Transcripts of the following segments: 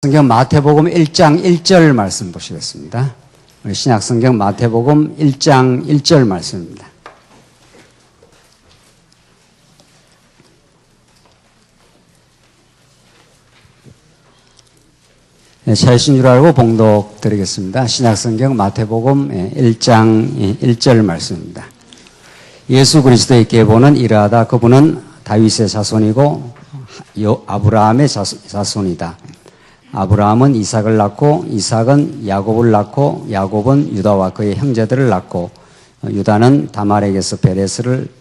성경 마태복음 1장 1절 말씀 보시겠습니다. 우리 신약성경 마태복음 1장 1절 말씀입니다. 찾으신 줄 알고 봉독 드리겠습니다. 신약성경 마태복음 1장 1절 말씀입니다. 예수 그리스도의 보는 이러하다. 그분은 다윗의 자손이고 아브라함의 자손이다. 아브라함은 이삭을 낳고 이삭은 야곱을 낳고 야곱은 유다와 그의 형제들을 낳고 유다는 다말에게서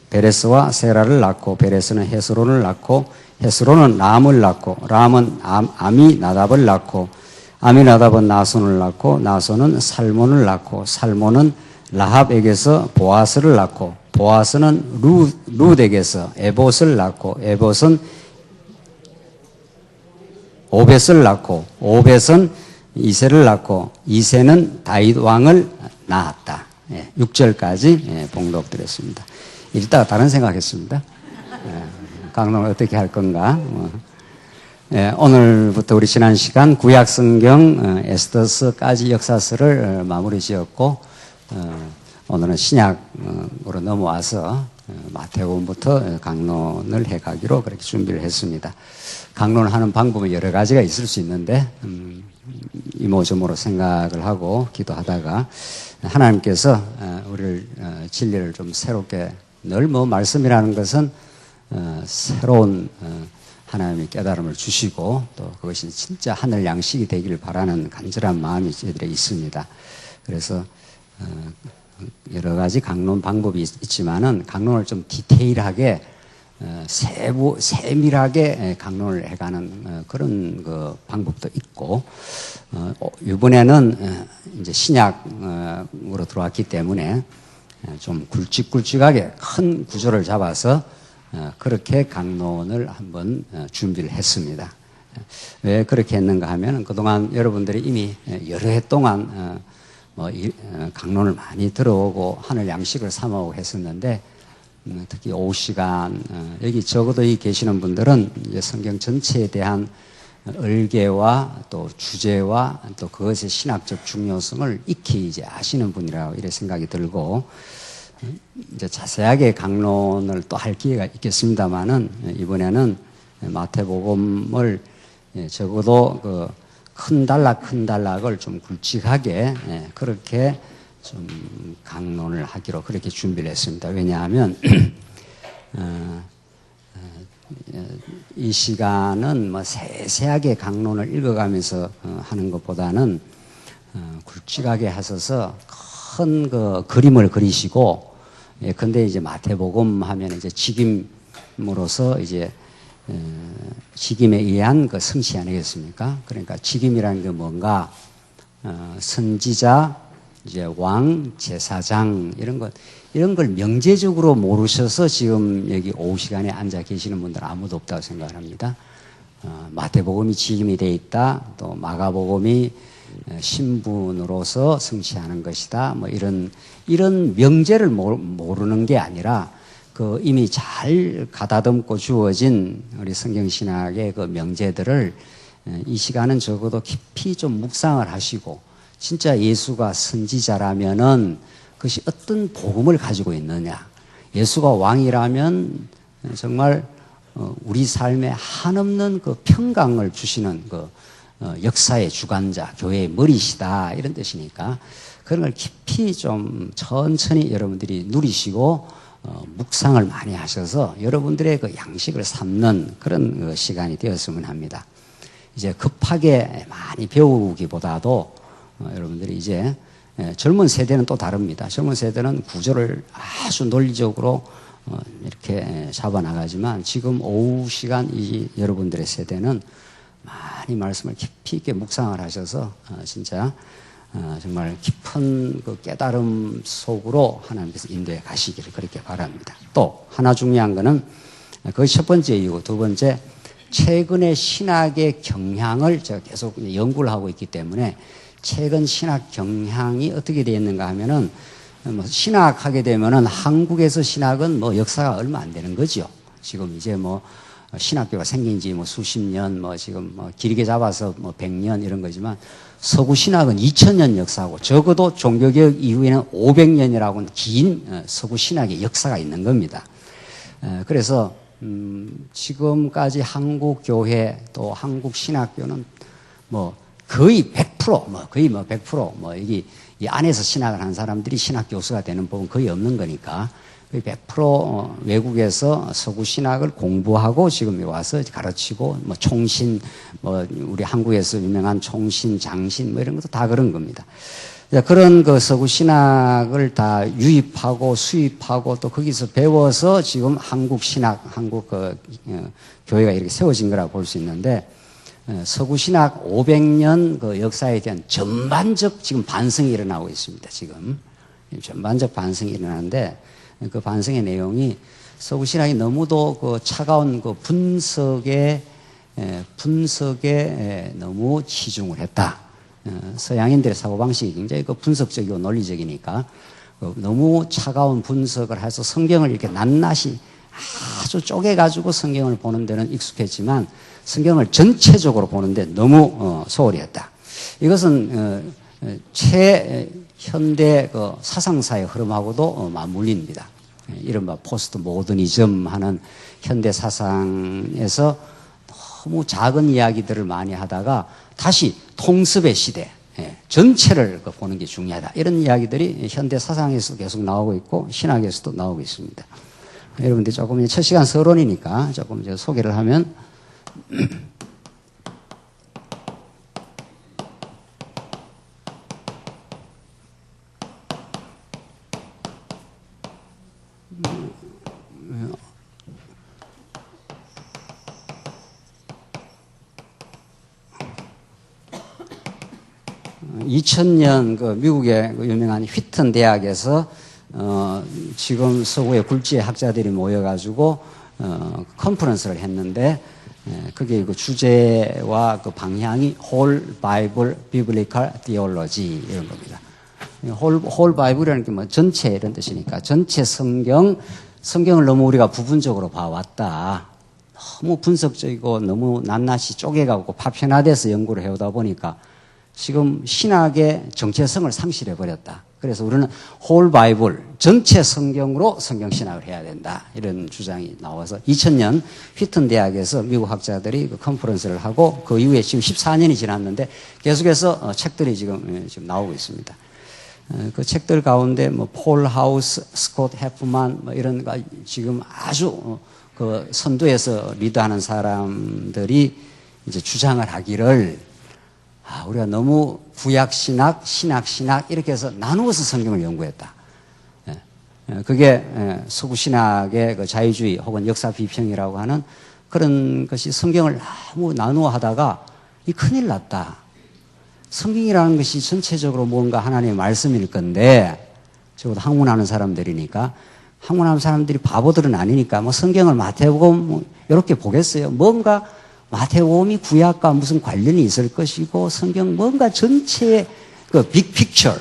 베레스와 세라를 낳고 베레스는 헤스론을 낳고 헤스론은 람을 낳고 람은 아미나답을 낳고 아미나답은 나손을 낳고 나손은 살몬을 낳고 살몬은 라합에게서 보아스를 낳고 보아스는 룻에게서 에봇을 낳고 에봇은 오벳을 낳고 오벳은 이새를 낳고 이새는 다윗 왕을 낳았다. 6절까지 봉독드렸습니다. 읽다가 다른 생각했습니다. 강론을 어떻게 할 건가. 오늘부터 우리 지난 시간 구약성경 에스더서까지 역사서를 마무리 지었고 오늘은 신약으로 넘어와서 마태복음부터 강론을 해가기로 그렇게 준비를 했습니다. 강론을 하는 방법은 여러 가지가 있을 수 있는데 이모저모로 생각을 하고 기도하다가 하나님께서 우리를 진리를 좀 새롭게 늘 말씀이라는 것은 새로운 하나님의 깨달음을 주시고 또 그것이 진짜 하늘 양식이 되기를 바라는 간절한 마음이 저희들에 있습니다. 그래서 여러 가지 강론 방법이 있지만은 강론을 좀 디테일하게 세밀하게 강론을 해가는 그런 그 방법도 있고 이번에는 이제 신약으로 들어왔기 때문에 좀 굵직굵직하게 큰 구조를 잡아서 그렇게 강론을 한번 준비를 했습니다. 왜 그렇게 했는가 하면 그동안 여러분들이 이미 여러 해 동안 강론을 많이 들어오고 하늘 양식을 삼아오고 했었는데 특히 오후 시간 여기 적어도 이 계시는 분들은 이제 성경 전체에 대한 얼개와 또 주제와 또 그것의 신학적 중요성을 익히 이제 아시는 분이라고 이래 생각이 들고 이제 자세하게 강론을 또 할 기회가 있겠습니다만은 이번에는 마태복음을 적어도 그 큰 단락을 좀 굵직하게 그렇게 좀 강론을 하기로 그렇게 준비를 했습니다. 왜냐하면 이 시간은 세세하게 강론을 읽어가면서 하는 것보다는 굵직하게 하셔서 큰 그 그림을 그리시고 근데 이제 마태복음 하면 이제 직임으로서 이제 직임에 의한 그 성취 아니겠습니까? 그러니까 직임이라는 게 뭔가 선지자 이제 왕, 제사장 이런 걸 명제적으로 모르셔서 지금 여기 오후 시간에 앉아 계시는 분들 아무도 없다고 생각을 합니다. 마태복음이 직임이 돼 있다. 또 마가복음이 신분으로서 성취하는 것이다. 이런 명제를 모르는 게 아니라 그 이미 잘 가다듬고 주어진 우리 성경신학의 그 명제들을 이 시간은 적어도 깊이 좀 묵상을 하시고 진짜 예수가 선지자라면은 그것이 어떤 복음을 가지고 있느냐. 예수가 왕이라면 정말 우리 삶에 한없는 그 평강을 주시는 그 역사의 주관자, 교회의 머리시다 이런 뜻이니까 그런 걸 깊이 좀 천천히 여러분들이 누리시고 묵상을 많이 하셔서 여러분들의 그 양식을 삼는 그런 그 시간이 되었으면 합니다. 이제 급하게 많이 배우기보다도 여러분들이 이제 젊은 세대는 또 다릅니다. 젊은 세대는 구조를 아주 논리적으로 이렇게 잡아나가지만 지금 오후 시간 이 여러분들의 세대는 많이 말씀을 깊이 있게 묵상을 하셔서 진짜 정말 깊은 그 깨달음 속으로 하나님께서 인도해 가시기를 그렇게 바랍니다. 또 하나 중요한 거는 그것이 첫 번째 이유고 두 번째 최근의 신학의 경향을 제가 계속 연구를 하고 있기 때문에 최근 신학 경향이 어떻게 되어 있는가 하면은 신학하게 되면은 한국에서 신학은 역사가 얼마 안 되는 거죠. 지금 이제 신학교가 생긴 지 뭐 수십 년, 뭐 지금 뭐 길게 잡아서 뭐 100년 이런 거지만 서구 신학은 2000년 역사고 적어도 종교개혁 이후에는 500년이라고 긴 서구 신학의 역사가 있는 겁니다. 그래서 지금까지 한국 교회 또 한국 신학교는 뭐 거의 100% 이게 이 안에서 신학을 한 사람들이 신학 교수가 되는 법은 거의 없는 거니까 거의 100% 외국에서 서구 신학을 공부하고 지금 와서 가르치고 뭐 총신 뭐 우리 한국에서 유명한 총신 장신 뭐 이런 것도 다 그런 겁니다. 그런 그 서구 신학을 다 유입하고 수입하고 또 거기서 배워서 지금 한국 신학, 한국 교회가 이렇게 세워진 거라고 볼 수 있는데 서구 신학 500년 그 역사에 대한 전반적 지금 반성이 일어나고 있습니다. 지금 전반적 반성이 일어나는데 그 반성의 내용이 서구 신학이 너무도 그 차가운 그 분석에 너무 치중을 했다. 서양인들의 사고방식이 굉장히 그 분석적이고 논리적이니까 너무 차가운 분석을 해서 성경을 이렇게 낱낱이 아주 쪼개가지고 성경을 보는 데는 익숙했지만 성경을 전체적으로 보는데 너무 소홀히 했다. 이것은 최현대 그 사상사의 흐름하고도 맞물립니다. 이른바 포스트 모더니즘 하는 현대 사상에서 너무 작은 이야기들을 많이 하다가 다시 통습의 시대, 전체를 보는 게 중요하다. 이런 이야기들이 현대 사상에서 계속 나오고 있고 신학에서도 나오고 있습니다. 여러분들 조금 첫 시간 서론이니까 조금 제가 소개를 하면 2000년 그 미국의 유명한 휘튼 대학에서 지금 서구의 굴지의 학자들이 모여가지고 컨퍼런스를 했는데 그게 그 주제와 그 방향이 Whole Bible Biblical Theology 이런 겁니다. Whole Bible이라는 게 뭐 전체 이런 뜻이니까 전체 성경을 너무 우리가 부분적으로 봐왔다. 너무 분석적이고 너무 낱낱이 쪼개가고 파편화돼서 연구를 해오다 보니까 지금 신학의 정체성을 상실해버렸다. 그래서 우리는 홀 바이블, 전체 성경으로 성경신학을 해야 된다. 이런 주장이 나와서 2000년 휘튼 대학에서 미국 학자들이 그 컨퍼런스를 하고 그 이후에 지금 14년이 지났는데 계속해서 책들이 지금 나오고 있습니다. 그 책들 가운데 뭐 폴 하우스, 스콧 해프만 뭐 이런 거 지금 아주 그 선두에서 리드하는 사람들이 이제 주장을 하기를 우리가 너무 구약신학, 신학신학 이렇게 해서 나누어서 성경을 연구했다. 그게 서구신학의 그 자유주의 혹은 역사 비평이라고 하는 그런 것이 성경을 너무 나누어 하다가 이 큰일 났다. 성경이라는 것이 전체적으로 뭔가 하나님의 말씀일 건데 적어도 학문하는 사람들이니까 학문하는 사람들이 바보들은 아니니까 뭐 성경을 마태복음 뭐 이렇게 보겠어요. 뭔가 마태복음이 구약과 무슨 관련이 있을 것이고 성경 뭔가 전체의 그 빅픽처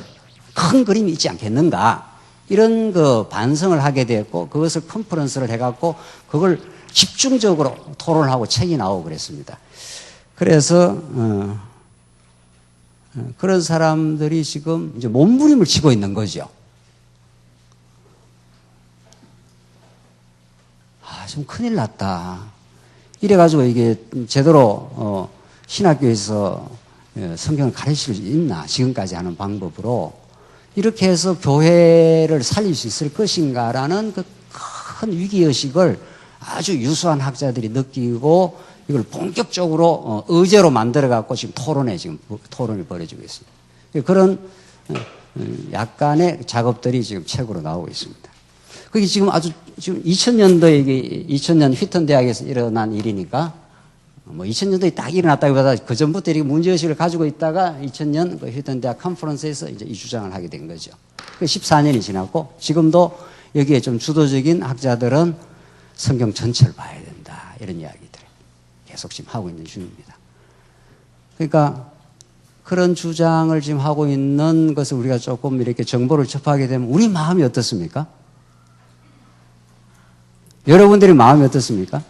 큰 그림이 있지 않겠는가 이런 그 반성을 하게 됐고 그것을 컨퍼런스를 해갖고 그걸 집중적으로 토론하고 책이 나오고 그랬습니다. 그래서 그런 사람들이 지금 이제 몸부림을 치고 있는 거죠. 좀 큰일 났다. 이래가지고 이게 제대로 신학교에서 성경을 가르칠 수 있나 지금까지 하는 방법으로 이렇게 해서 교회를 살릴 수 있을 것인가라는 그 큰 위기의식을 아주 유수한 학자들이 느끼고 이걸 본격적으로 의제로 만들어갖고 지금 토론이 벌어지고 있습니다. 그런 약간의 작업들이 지금 책으로 나오고 있습니다. 그게 지금 지금 2000년 휘튼 대학에서 일어난 일이니까, 뭐 2000년도에 딱 일어났다기보다 그 전부터 이렇게 문제의식을 가지고 있다가 2000년 그 휘튼 대학 컨퍼런스에서 이제 이 주장을 하게 된 거죠. 14년이 지났고, 지금도 여기에 좀 주도적인 학자들은 성경 전체를 봐야 된다. 이런 이야기들을 계속 지금 하고 있는 중입니다. 그러니까 그런 주장을 지금 하고 있는 것을 우리가 조금 이렇게 정보를 접하게 되면 우리 마음이 어떻습니까? 여러분들의 마음이 어떻습니까?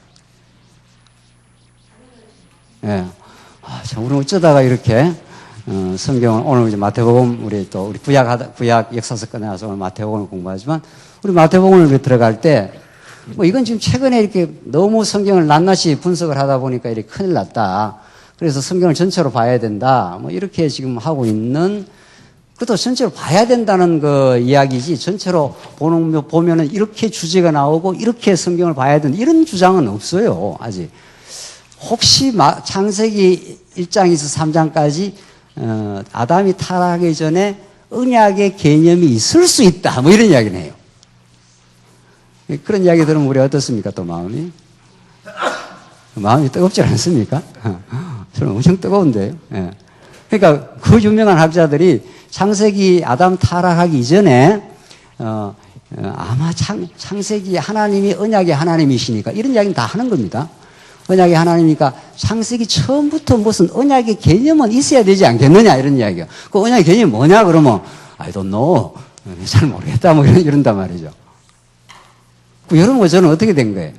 자, 우리 어쩌다가 이렇게 성경을 오늘 이제 마태복음 우리 구약 역사서 꺼내서 오늘 마태복음을 공부하지만 우리 마태복음을 들어갈 때 뭐 이건 지금 최근에 이렇게 너무 성경을 낱낱이 분석을 하다 보니까 이렇게 큰일 났다. 그래서 성경을 전체로 봐야 된다. 뭐 이렇게 지금 하고 있는 그것도 전체로 봐야 된다는 그 이야기지 전체로 보면은 이렇게 주제가 나오고 이렇게 성경을 봐야 된다. 이런 주장은 없어요. 아직. 혹시 창세기 1장에서 3장까지 아담이 타락하기 전에 언약의 개념이 있을 수 있다. 뭐 이런 이야기를 해요. 그런 이야기 들으면 우리 어떻습니까? 또 마음이? 마음이 뜨겁지 않습니까? 저는 엄청 뜨거운데요. 예. 그러니까 그 유명한 학자들이 창세기 아담 타락하기 이전에 아마 창세기 하나님이 언약의 하나님이시니까 이런 이야기는 다 하는 겁니다. 언약의 하나님이니까 창세기 처음부터 무슨 언약의 개념은 있어야 되지 않겠느냐 이런 이야기가. 그 언약의 개념이 뭐냐 그러면 I don't know. 잘 모르겠다 뭐 이런단 말이죠. 여러분 저는 어떻게 된 거예요?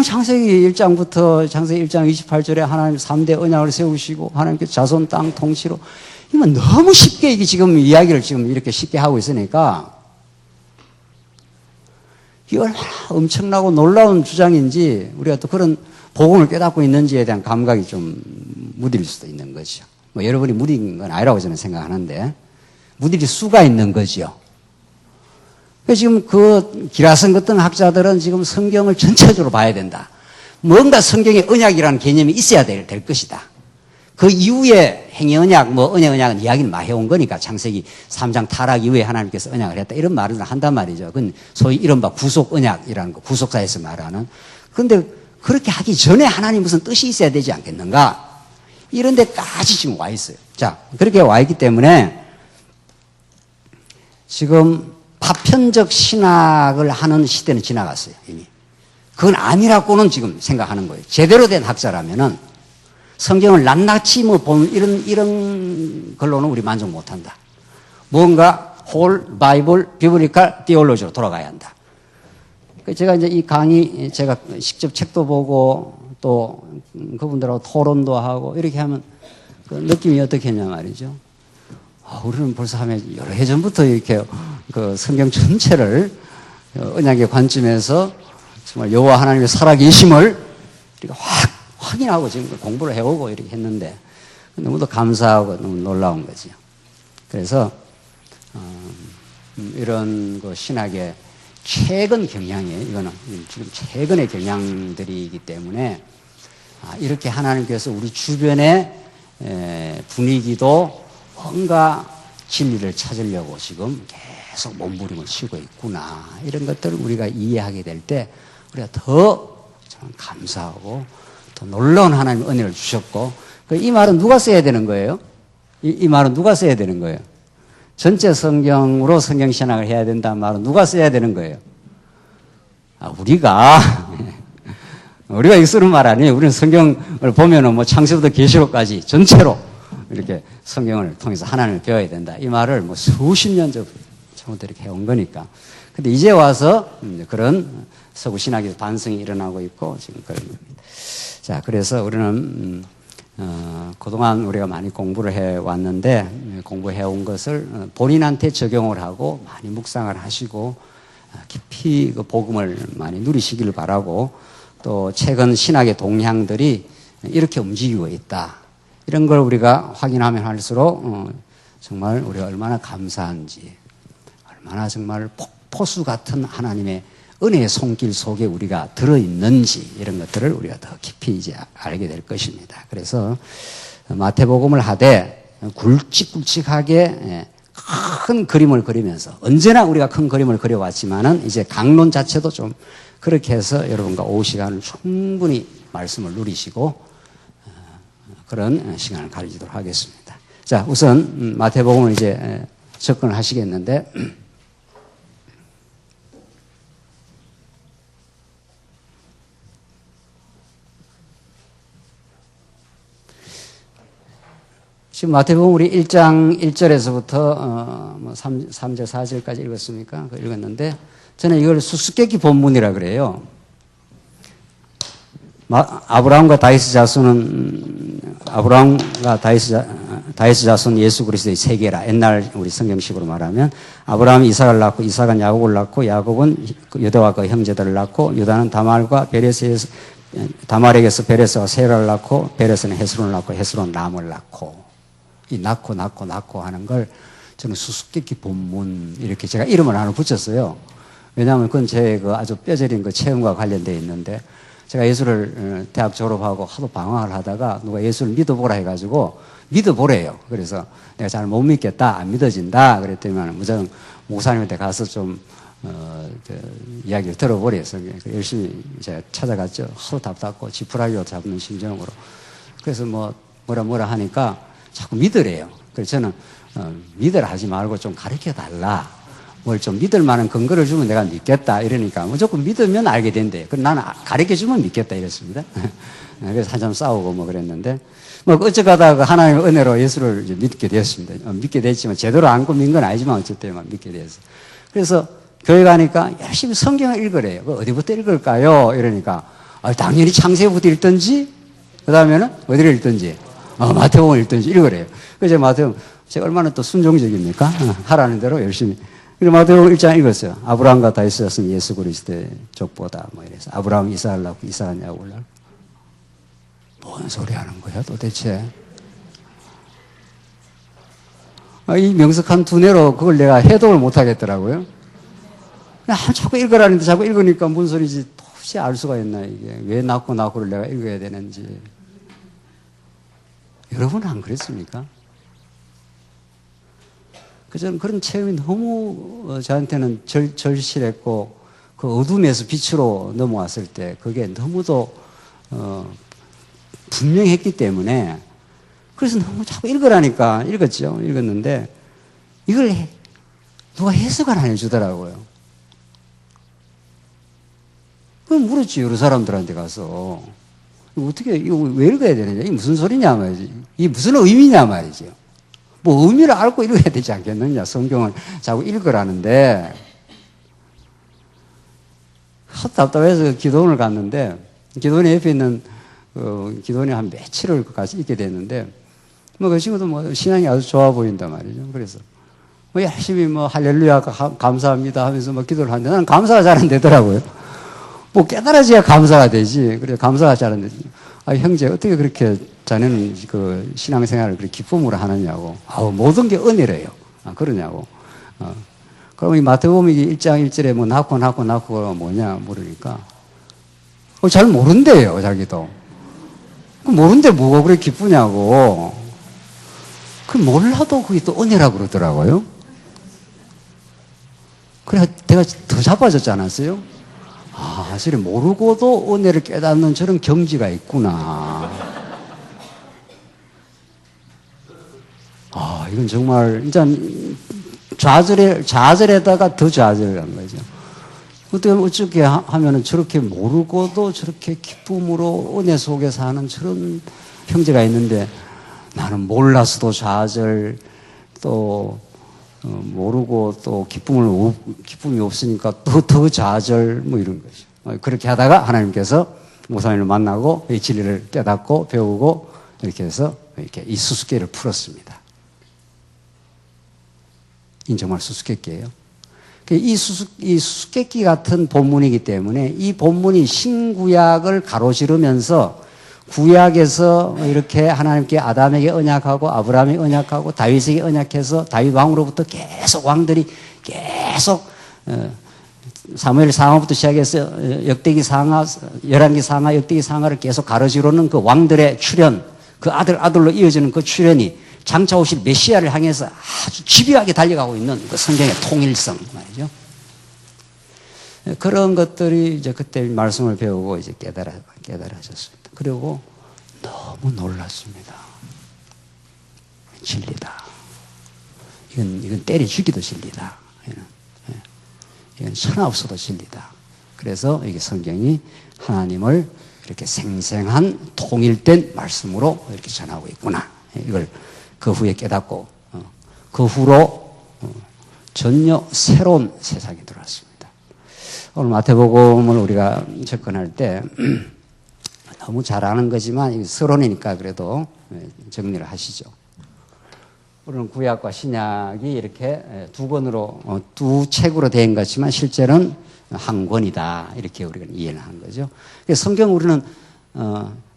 창세기 1장부터 창세기 1장 28절에 하나님 3대 언약을 세우시고 하나님께서 자손 땅 통치로 이건 너무 쉽게 이게 지금 이야기를 지금 이렇게 쉽게 하고 있으니까 이게 얼마나 엄청나고 놀라운 주장인지 우리가 또 그런 복음을 깨닫고 있는지에 대한 감각이 좀 무딜 수도 있는 거죠. 뭐 여러분이 무딘 건 아니라고 저는 생각하는데 무딜 수가 있는 거죠. 지금 그 기라성 같은 학자들은 지금 성경을 전체적으로 봐야 된다. 뭔가 성경에 언약이라는 개념이 있어야 될 것이다. 그 이후에 행위 언약, 언약은 이야기는 많이 해온 거니까 창세기 3장 타락 이후에 하나님께서 언약을 했다. 이런 말을 한단 말이죠. 그건 소위 이른바 구속 언약이라는 거, 구속사에서 말하는. 그런데 그렇게 하기 전에 하나님 무슨 뜻이 있어야 되지 않겠는가? 이런 데까지 지금 와 있어요. 자, 그렇게 와 있기 때문에 지금 파편적 신학을 하는 시대는 지나갔어요, 이미. 그건 아니라고는 지금 생각하는 거예요. 제대로 된 학자라면은 성경을 낱낱이 보는 이런 걸로는 우리 만족 못 한다. 뭔가 홀 바이블 비블리컬 디올로지로 돌아가야 한다. 제가 이제 이 강의 제가 직접 책도 보고 또 그분들하고 토론도 하고 이렇게 하면 그 느낌이 어떻게 했냐 말이죠. 우리는 벌써 여러 해 전부터 이렇게 그 성경 전체를 언약의 관점에서 정말 여호와 하나님의 살아계심을 이렇게 확인하고 지금 공부를 해오고 이렇게 했는데 너무도 감사하고 너무 놀라운 거죠. 그래서 이런 그 신학의 최근 경향이에요. 이거는 지금 최근의 경향들이기 때문에 이렇게 하나님께서 우리 주변의 분위기도 뭔가 진리를 찾으려고 지금 계속 몸부림을 치고 있구나. 이런 것들을 우리가 이해하게 될 때 우리가 더 감사하고 더 놀라운 하나님의 은혜를 주셨고 이 말은 누가 써야 되는 거예요? 이 말은 누가 써야 되는 거예요? 전체 성경으로 성경신학을 해야 된다는 말은 누가 써야 되는 거예요? 우리가 이거 쓰는 말 아니에요. 우리는 성경을 보면은 창세부터 계시록까지 전체로 이렇게 성경을 통해서 하나님을 배워야 된다. 이 말을 수십 년 전부터 이렇게 해온 거니까. 근데 이제 와서 그런 서구 신학에서 반성이 일어나고 있고 지금 그런 겁니다. 자, 그래서 우리는 그동안 우리가 많이 공부를 해왔는데 공부해온 것을 본인한테 적용을 하고 많이 묵상을 하시고 깊이 그 복음을 많이 누리시기를 바라고 또 최근 신학의 동향들이 이렇게 움직이고 있다. 이런 걸 우리가 확인하면 할수록 정말 우리가 얼마나 감사한지 얼마나 정말 폭포수 같은 하나님의 은혜의 손길 속에 우리가 들어있는지 이런 것들을 우리가 더 깊이 이제 알게 될 것입니다. 그래서 마태복음을 하되 굵직굵직하게 큰 그림을 그리면서 언제나 우리가 큰 그림을 그려왔지만은 이제 강론 자체도 좀 그렇게 해서 여러분과 오후 시간을 충분히 말씀을 누리시고 그런 시간을 가지도록 하겠습니다. 자, 우선 마태복음을 이제 접근을 하시겠는데 지금 마태복음 우리 1장 1절에서부터 3절 4절까지 읽었습니까? 읽었는데 저는 이걸 수수께끼 본문이라 그래요. 아브라함과 다윗의 자손 예수 그리스도의 세계라. 옛날 우리 성경식으로 말하면 아브라함이 이삭을 낳고 이삭은 야곱을 낳고 야곱은 유다와 그 형제들을 낳고 유다는 다말에게서 베레스와 세라를 낳고 베레스는 헤스론을 낳고 헤스론은 람을 낳고 이 낳고 하는 걸 저는 수수께끼 본문 이렇게 제가 이름을 하나 붙였어요. 왜냐하면 그건 제 그 아주 뼈저린 그 체험과 관련되어 있는데 제가 예수를 대학 졸업하고 하도 방황을 하다가 누가 예수를 믿어보라 해가지고 믿어보래요. 그래서 내가 잘 못 믿겠다, 안 믿어진다 그랬더니 무조건 목사님한테 가서 좀 이야기를 들어보래요. 열심히 제가 찾아갔죠. 하도 답답고 지푸라기로 잡는 심정으로. 그래서 뭐라 하니까 자꾸 믿으래요. 그래서 저는 믿으라 하지 말고 좀 가르쳐 달라. 뭘 좀 믿을 만한 근거를 주면 내가 믿겠다 이러니까 무조건 믿으면 알게 된대. 그럼 나는 가르쳐 주면 믿겠다 이랬습니다. 그래서 한참 싸우고 그랬는데 어쩌다가 하나님의 은혜로 예수를 이제 믿게 되었습니다. 믿게 됐지만 제대로 안고 믿은 건 아니지만 어쨌든 믿게 됐어. 그래서 교회 가니까 열심히 성경을 읽으래요. 어디부터 읽을까요? 이러니까 당연히 창세부터 읽든지 그 다음에는 어디를 읽든지 마태복음을 읽든지 읽으래요. 그래서 마태복음 제가 얼마나 또 순종적입니까? 하라는 대로 열심히. 그래서 마태복음 1장 읽었어요. 아브라함과 다윗의 자손 예수 그리스도의 족보다 이래서 아브라함 이삭을 낳고 이삭은 야곱을 낳고 뭔 소리 하는 거야 도대체? 이 명석한 두뇌로 그걸 내가 해독을 못 하겠더라고요. 자꾸 읽으라는데 자꾸 읽으니까 뭔 소리지 도대체 알 수가 있나 이게. 왜 낳고를 내가 읽어야 되는지. 여러분은 안 그랬습니까? 저는 그런 체험이 너무 저한테는 절실했고 그 어둠에서 빛으로 넘어왔을 때 그게 너무도 분명했기 때문에 그래서 너무 자꾸 읽으라니까 읽었는데 이걸 누가 해석을 안 해주더라고요. 그럼 물었지 여러 사람들한테 가서 어떻게 이거 왜 읽어야 되느냐 이게 무슨 소리냐 말이지 이게 무슨 의미냐 말이죠. 뭐 의미를 알고 읽어야 되지 않겠느냐 성경을 자꾸 읽으라는데 답답해서 기도원을 갔는데 기도원에 옆에 있는 기도원에 한 며칠을 같이 있게 됐는데 그 친구도 신앙이 아주 좋아 보인단 말이죠. 그래서 열심히 할렐루야 감사합니다 하면서 기도를 하는데 나는 감사가 잘 안 되더라고요. 깨달아져야 감사가 되지. 그래 감사가 잘 안 되지. 형제 어떻게 그렇게 자네는 그 신앙생활을 그렇게 기쁨으로 하느냐고. 모든 게 은혜래요. 그러냐고. 그럼 이 마태복음 1장 1절에 낳고가 뭐냐 물으니까 잘 모른대요 자기도. 모르는데 뭐가 그렇게 기쁘냐고. 몰라도 그게 또 은혜라고 그러더라고요. 그래 내가 더 자빠졌지 않았어요? 사실 모르고도 은혜를 깨닫는 저런 경지가 있구나. 이건 정말 일단 좌절에다가 더 좌절을 한 거죠. 어떻게 하면은 저렇게 모르고도 저렇게 기쁨으로 은혜 속에서 하는 저런 형제가 있는데 나는 몰라서도 좌절 또 모르고 또 기쁨이 없으니까 더 좌절 이런 거죠. 그렇게 하다가 하나님께서 목사님을 만나고 이 진리를 깨닫고 배우고 이렇게 해서 이렇게 이 수수께끼를 풀었습니다. 정말 수수께끼예요. 이 수수께끼 같은 본문이기 때문에 이 본문이 신구약을 가로지르면서 구약에서 이렇게 하나님께 아담에게 언약하고 아브라함에게 언약하고 다윗에게 언약해서 다윗 왕으로부터 계속 왕들이 계속 사무엘 상하부터 시작해서 역대기 상하, 열왕기 상하, 역대기 상하를 계속 가로지르는 그 왕들의 출현, 그 아들로 이어지는 그 출현이 장차 오실 메시아를 향해서 아주 집요하게 달려가고 있는 그 성경의 통일성 말이죠. 그런 것들이 이제 그때 말씀을 배우고 이제 깨달아졌습니다. 그리고 너무 놀랐습니다. 진리다. 이건 때려 죽이도 진리다. 이건 천하 없어도 진리다. 그래서 이게 성경이 하나님을 이렇게 생생한 통일된 말씀으로 이렇게 전하고 있구나. 이걸 그 후에 깨닫고 그 후로 전혀 새로운 세상이 들어왔습니다. 오늘 마태복음을 우리가 접근할 때 너무 잘 아는 거지만 서론이니까 그래도 정리를 하시죠. 우리는 구약과 신약이 이렇게 두 권으로 두 책으로 된 것이지만 실제는 한 권이다 이렇게 우리가 이해를 한 거죠. 성경 우리는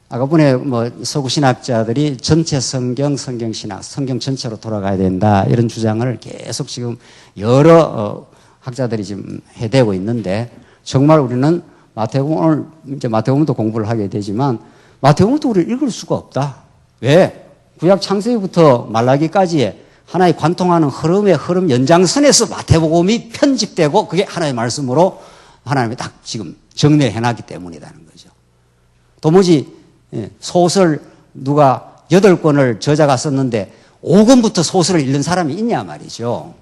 아까 전에 뭐 서구 신학자들이 전체 성경 신학, 성경 전체로 돌아가야 된다 이런 주장을 계속 지금 여러 학자들이 지금 해대고 있는데 정말 우리는 마태복음 오늘 이제 마태복음도 공부를 하게 되지만 마태복음도 우리를 읽을 수가 없다. 왜? 구약 창세기부터 말라기까지의 하나의 관통하는 흐름의 흐름 연장선에서 마태복음이 편집되고 그게 하나의 말씀으로 하나님이 딱 지금 정리를 해놨기 때문이라는 거죠. 도무지 소설 누가 8권을 저자가 썼는데 5권부터 소설을 읽는 사람이 있냐 말이죠.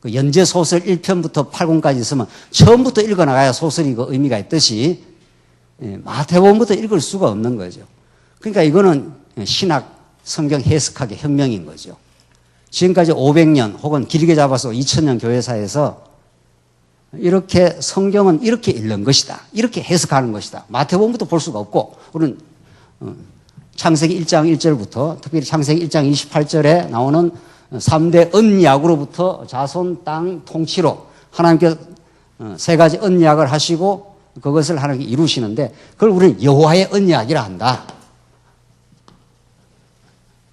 그 연재 소설 1편부터 8권까지 있으면 처음부터 읽어나가야 소설이 그 의미가 있듯이 마태복음부터 읽을 수가 없는 거죠. 그러니까 이거는 신학 성경 해석학의 혁명인 거죠. 지금까지 500년 혹은 길게 잡아서 2000년 교회사에서 이렇게 성경은 이렇게 읽는 것이다. 이렇게 해석하는 것이다. 마태복음부터 볼 수가 없고 우리는 창세기 1장 1절부터 특별히 창세기 1장 28절에 나오는 3대 언약으로부터 자손 땅 통치로 하나님께서 3가지 언약을 하시고 그것을 하나님께 이루시는데 그걸 우리는 여호와의 언약이라 한다.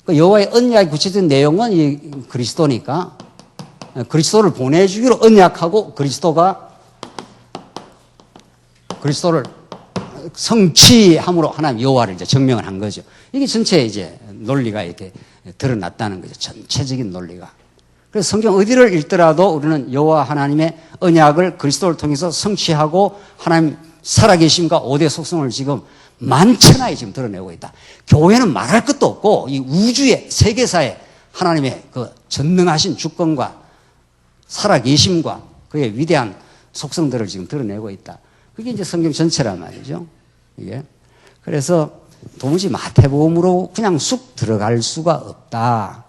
그 여호와의 언약의 구체적인 내용은 이 그리스도니까 그리스도를 보내주기로 언약하고 그리스도를 성취함으로 하나님 여호와를 이제 증명을 한 거죠. 이게 전체 이제 논리가 이렇게 드러났다는 거죠. 전체적인 논리가. 그래서 성경 어디를 읽더라도 우리는 여호와 하나님의 언약을 그리스도를 통해서 성취하고 하나님 살아계심과 5대 속성을 지금 만천하에 지금 드러내고 있다. 교회는 말할 것도 없고 이 우주의 세계사에 하나님의 그 전능하신 주권과 살아계심과 그의 위대한 속성들을 지금 드러내고 있다. 그게 이제 성경 전체란 말이죠. 이게. 그래서 도무지 마태복음으로 그냥 쑥 들어갈 수가 없다.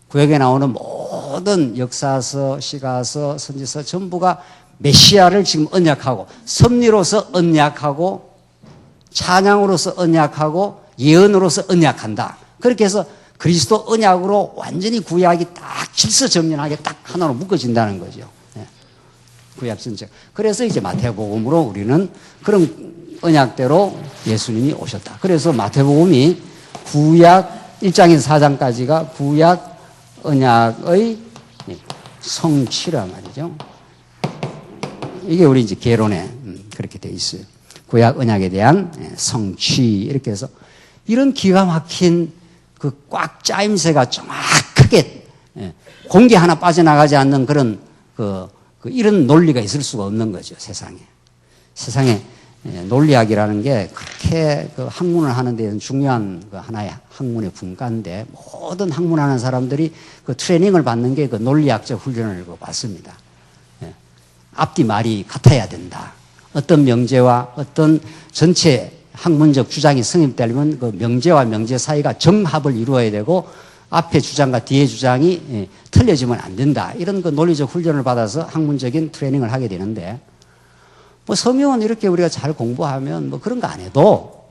구약에 나오는 모든 역사서, 시가서, 선지서 전부가 메시아를 지금 언약하고 섭리로서 언약하고 찬양으로서 언약하고 예언으로서 언약한다. 그렇게 해서 그리스도 언약으로 완전히 구약이 딱 질서정연하게 딱 하나로 묶어진다는 거죠. 구약 전체. 그래서 이제 마태복음으로 우리는 그런 언약대로 예수님이 오셨다. 그래서 마태복음이 구약 1장에서 4장까지가 구약 언약의 성취란 말이죠. 이게 우리 이제 개론에 그렇게 돼 있어요. 구약 언약에 대한 성취 이렇게 해서 이런 기가 막힌 그 꽉 짜임새가 정확하게 공기 하나 빠져나가지 않는 그런 이런 논리가 있을 수가 없는 거죠. 세상에 논리학이라는 게 그렇게 그 학문을 하는 데는 중요한 그 하나의 학문의 분과인데 모든 학문하는 사람들이 그 트레이닝을 받는 게 그 논리학적 훈련을 받습니다. 앞뒤 말이 같아야 된다. 어떤 명제와 어떤 전체 학문적 주장이 성립되려면 그 명제와 명제 사이가 정합을 이루어야 되고 앞에 주장과 뒤에 주장이 틀려지면 안 된다. 이런 그 논리적 훈련을 받아서 학문적인 트레이닝을 하게 되는데 뭐 성경은 이렇게 우리가 잘 공부하면 뭐 그런 거 안 해도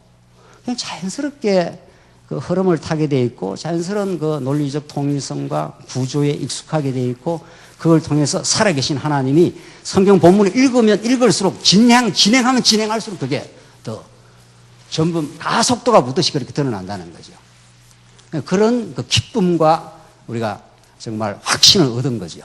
그냥 자연스럽게 그 흐름을 타게 돼 있고 자연스러운 그 논리적 통일성과 구조에 익숙하게 돼 있고 그걸 통해서 살아계신 하나님이 성경 본문을 읽으면 읽을수록 진행하면 진행할수록 그게 더 전부 다 속도가 묻듯이 그렇게 드러난다는 거죠. 그런 그 기쁨과 우리가 정말 확신을 얻은 거죠.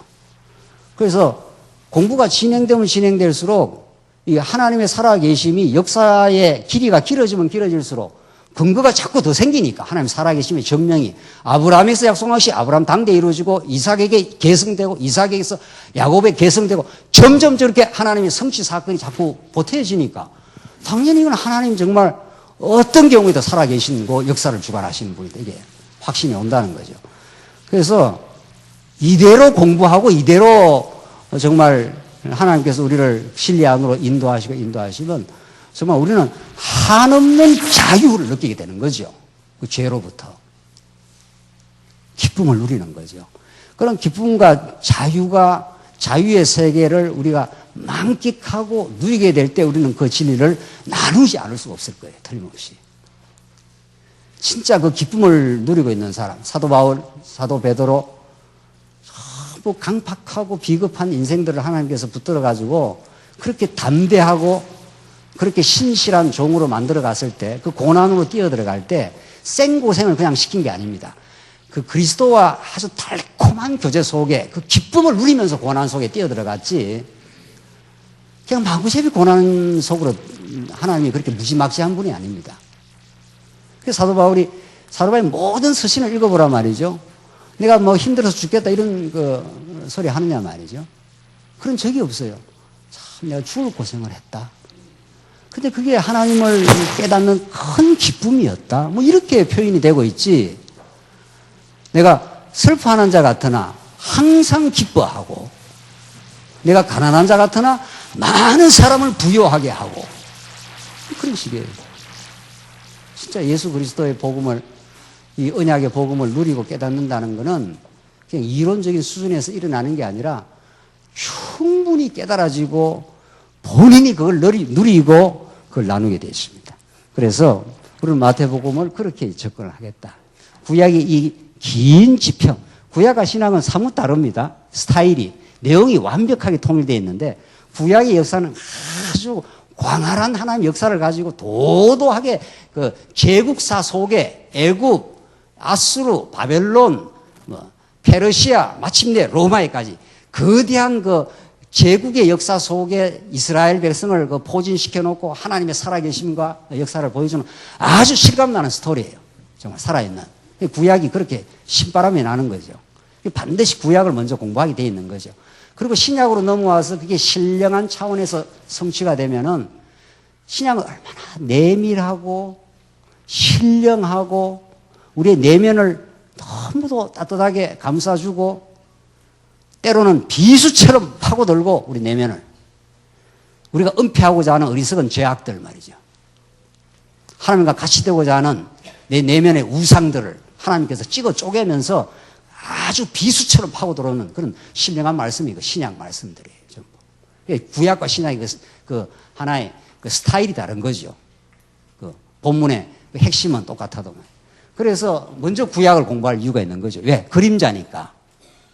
그래서 공부가 진행되면 진행될수록 이 하나님의 살아계심이 역사의 길이가 길어지면 길어질수록 근거가 자꾸 더 생기니까 하나님 살아계심의 증명이 아브라함에서 약속한 것이 아브라함 당대에 이루어지고 이삭에게 계승되고 이삭에게서 야곱에 계승되고 점점 저렇게 하나님의 성취 사건이 자꾸 보태지니까 당연히 이건 하나님 정말 어떤 경우에도 살아계시고 역사를 주관하시는 분이다. 이게 확신이 온다는 거죠. 그래서 이대로 공부하고 이대로 정말 하나님께서 우리를 진리 안으로 인도하시면 정말 우리는 한없는 자유를 느끼게 되는 거죠. 그 죄로부터. 기쁨을 누리는 거죠. 그런 기쁨과 자유가 자유의 세계를 우리가 만끽하고 누리게 될 때 우리는 그 진리를 나누지 않을 수가 없을 거예요. 틀림없이. 진짜 그 기쁨을 누리고 있는 사람, 사도 바울, 사도 베드로, 전부 강팍하고 비겁한 인생들을 하나님께서 붙들어가지고 그렇게 담대하고 그렇게 신실한 종으로 만들어 갔을 때, 그 고난으로 뛰어들어갈 때 생고생을 그냥 시킨 게 아닙니다. 그 그리스도와 아주 달콤한 교제 속에 그 기쁨을 누리면서 고난 속에 뛰어들어갔지, 그냥 마구잡이 고난 속으로 하나님이 그렇게 무지막지한 분이 아닙니다. 그래서 사도 바울이 모든 서신을 읽어보라 말이죠. 내가 뭐 힘들어서 죽겠다 이런 그 소리 하느냐 말이죠. 그런 적이 없어요. 참 내가 죽을 고생을 했다. 근데 그게 하나님을 깨닫는 큰 기쁨이었다. 뭐 이렇게 표현이 되고 있지. 내가 슬퍼하는 자 같으나 항상 기뻐하고, 내가 가난한 자 같으나 많은 사람을 부유하게 하고, 그런 식이에요. 진짜 예수 그리스도의 복음을, 이 언약의 복음을 누리고 깨닫는다는 것은 그냥 이론적인 수준에서 일어나는 게 아니라 충분히 깨달아지고 본인이 그걸 누리고 그걸 나누게 되어 있습니다. 그래서 우리는 마태복음을 그렇게 접근을 하겠다. 구약의 이 긴 지평, 구약과 신약은 사뭇 다릅니다. 스타일이, 내용이 완벽하게 통일되어 있는데, 구약의 역사는 아주 광활한 하나님의 역사를 가지고 도도하게 그 제국사 속에 애굽, 아수르, 바벨론, 페르시아, 마침내 로마에까지 거대한 그 제국의 역사 속에 이스라엘 백성을 그 포진시켜 놓고 하나님의 살아계심과 역사를 보여주는 아주 실감나는 스토리예요. 정말 살아있는. 구약이 그렇게 신바람이 나는 거죠. 반드시 구약을 먼저 공부하게 돼 있는 거죠. 그리고 신약으로 넘어와서 그게 신령한 차원에서 성취가 되면은 신약은 얼마나 내밀하고 신령하고 우리의 내면을 너무도 따뜻하게 감싸주고 때로는 비수처럼 파고들고 우리 내면을, 우리가 은폐하고자 하는 어리석은 죄악들 말이죠. 하나님과 같이 되고자 하는 내 내면의 우상들을 하나님께서 찍어 쪼개면서 아주 비수처럼 파고들어오는 그런 신령한 말씀이 그 신약 말씀들이에요. 전부. 구약과 신약의 그 하나의 그 스타일이 다른 거죠. 그 본문의 그 핵심은 똑같아도. 그래서 먼저 구약을 공부할 이유가 있는 거죠. 왜? 그림자니까.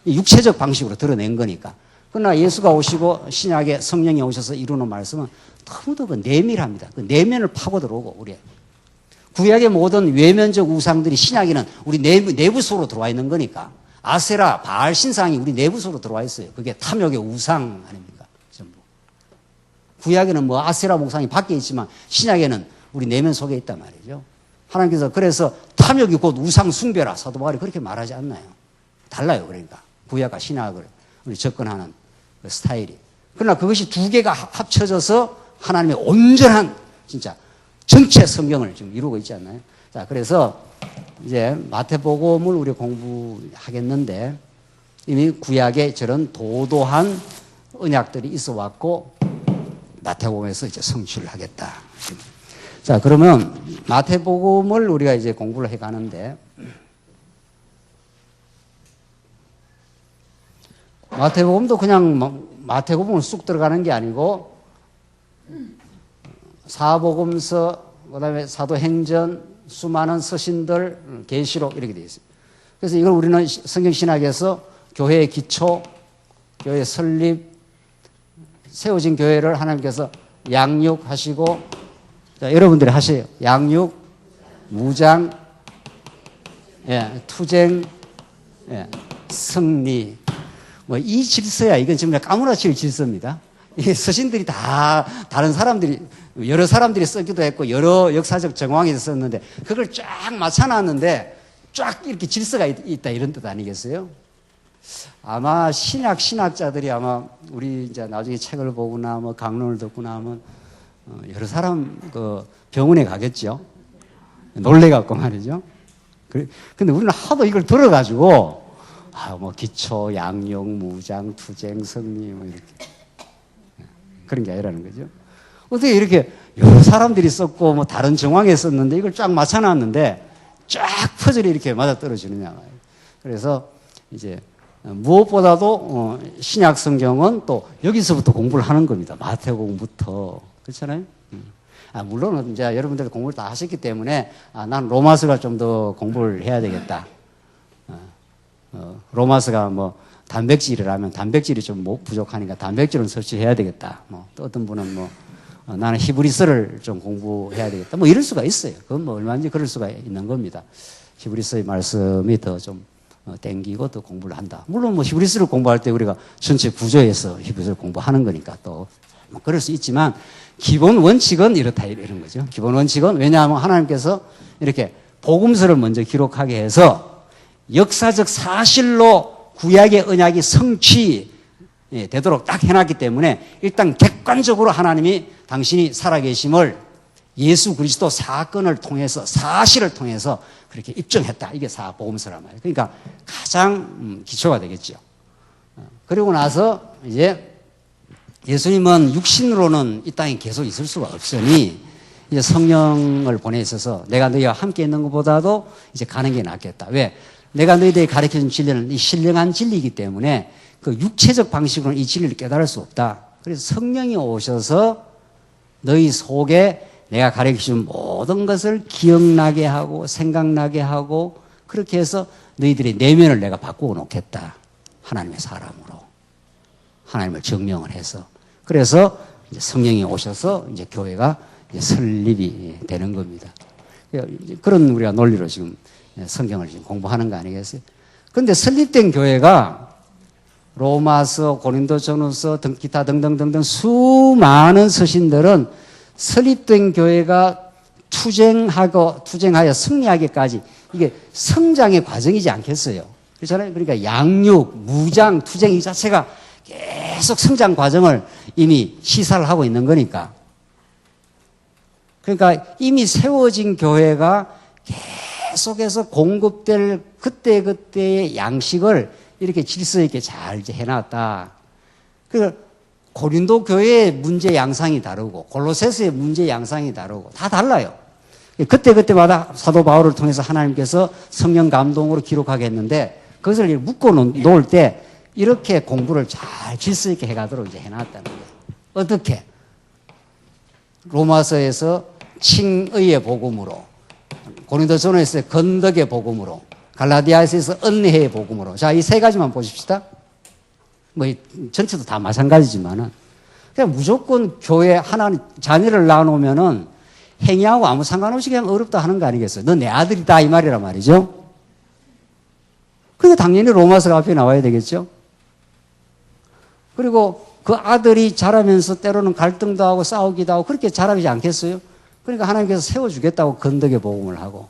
육체적 방식으로 드러낸 거니까. 그러나 예수가 오시고 신약의 성령이 오셔서 이루는 말씀은 너무도 그 내밀합니다. 그 내면을 파고들어오고 우리의. 구약의 모든 외면적 우상들이 신약에는 우리 내부 속으로 들어와 있는 거니까. 아세라, 바알 신상이 우리 내부 속으로 들어와 있어요. 그게 탐욕의 우상 아닙니까? 전부. 구약에는 뭐 아세라 목상이 밖에 있지만 신약에는 우리 내면 속에 있단 말이죠. 하나님께서 그래서 탐욕이 곧 우상 숭배라 사도 바울이 그렇게 말하지 않나요? 달라요. 그러니까 구약과 신약을 우리 접근하는 그 스타일이. 그러나 그것이 두 개가 합쳐져서 하나님의 온전한 진짜 전체 성경을 지금 이루고 있지 않나요? 자, 그래서 이제 마태복음을 우리 공부하겠는데 이미 구약에 저런 도도한 언약들이 있어 왔고 마태복음에서 이제 성취를 하겠다. 자, 그러면 마태복음을 우리가 이제 공부를 해 가는데 마태복음도 그냥 마태복음을 쑥 들어가는 게 아니고 사복음서, 그다음에 사도행전, 수많은 서신들, 계시록 이렇게 되어 있어요. 그래서 이걸 우리는 성경신학에서 교회의 기초, 교회 설립, 세워진 교회를 하나님께서 양육하시고, 자, 여러분들이 하세요. 양육, 무장, 예, 투쟁, 예, 승리. 뭐 이 질서야. 이건 정말 까무라칠 질서입니다. 이 서신들이 다 다른 사람들이 여러 사람들이 쓰기도 했고 여러 역사적 정황에서 썼는데 그걸 쫙 맞춰놨는데 쫙 이렇게 질서가 있다 이런 뜻 아니겠어요? 아마 신학자들이 아마 우리 이제 나중에 책을 보거나 뭐 강론을 듣거나 하면 여러 사람 그 병원에 가겠죠. 놀래갖고 말이죠. 근데 우리는 하도 이걸 들어가지고 뭐 기초, 양육, 무장, 투쟁, 승리 뭐 이렇게 그런 게 아니라는 거죠. 어떻게 이렇게 여러 사람들이 썼고 뭐 다른 정황에 썼는데 이걸 쫙 맞춰놨는데 쫙 퍼즐이 이렇게 맞아떨어지느냐. 그래서 이제 무엇보다도 신약 성경은 또 여기서부터 공부를 하는 겁니다. 마태복음부터. 그렇잖아요? 물론 이제 여러분들 공부를 다 하셨기 때문에 난 로마서가 좀 더 공부를 해야 되겠다. 로마서가 뭐 단백질이라면 단백질이 좀 부족하니까 단백질은 섭취해야 되겠다. 또 어떤 분은 나는 히브리서를 좀 공부해야 되겠다. 이럴 수가 있어요. 그건 얼마든지 그럴 수가 있는 겁니다. 히브리서의 말씀이 더 좀 땡기고 더 공부를 한다. 물론 히브리서를 공부할 때 우리가 전체 구조에서 히브리서를 공부하는 거니까 또 그럴 수 있지만 기본 원칙은 이렇다 이런 거죠. 기본 원칙은 왜냐하면 하나님께서 이렇게 복음서를 먼저 기록하게 해서 역사적 사실로 구약의 언약이 성취되도록 딱 해놨기 때문에 일단 객관적으로 하나님이 당신이 살아계심을 예수 그리스도 사건을 통해서 사실을 통해서 그렇게 입증했다. 이게 복음서란 말이에요. 그러니까 가장 기초가 되겠죠. 그리고 나서 이제 예수님은 육신으로는 이 땅에 계속 있을 수가 없으니 이제 성령을 보내셔서 내가 너희와 함께 있는 것보다도 이제 가는 게 낫겠다. 왜? 내가 너희들에게 가르쳐준 진리는 이 신령한 진리이기 때문에 그 육체적 방식으로는 이 진리를 깨달을 수 없다. 그래서 성령이 오셔서 너희 속에 내가 가르쳐준 모든 것을 기억나게 하고 생각나게 하고 그렇게 해서 너희들의 내면을 내가 바꾸어 놓겠다. 하나님의 사람으로. 하나님을 증명을 해서. 그래서 이제 성령이 오셔서 이제 교회가 이제 설립이 되는 겁니다. 그런 우리가 논리로 지금 성경을 지금 공부하는 거 아니겠어요? 그런데 설립된 교회가 로마서, 고린도전후서 등 기타 등등등등 수많은 서신들은 설립된 교회가 투쟁하여 승리하기까지 이게 성장의 과정이지 않겠어요? 그렇잖아요? 그러니까 양육, 무장, 투쟁 이 자체가 계속 성장 과정을 이미 시사를 하고 있는 거니까. 그러니까 이미 세워진 교회가 계속해서 공급될 그때그때의 양식을 이렇게 질서 있게 잘 이제 해놨다. 그러니까 고린도 교회의 문제 양상이 다르고 골로새서의 문제 양상이 다르고 다 달라요. 그때그때마다 사도 바울을 통해서 하나님께서 성령 감동으로 기록하게 했는데 그것을 묶어 놓을 때 이렇게 공부를 잘 질서 있게 해가도록 이제 해놨다는 거예요. 어떻게? 로마서에서 칭의의 복음으로, 고린도전서에서 건덕의 복음으로, 갈라디아서에서 은혜의 복음으로. 자, 이 세 가지만 보십시다. 전체도 다 마찬가지지만은 그냥 무조건 교회 하나 자녀를 낳아놓으면은 행위하고 아무 상관없이 그냥 어렵다 하는 거 아니겠어요? 너 내 아들이다 이 말이란 말이죠. 그러니까 당연히 로마서가 앞에 나와야 되겠죠. 그리고 그 아들이 자라면서 때로는 갈등도 하고 싸우기도 하고 그렇게 자라지 않겠어요? 그러니까 하나님께서 세워주겠다고 건덕의 복음을 하고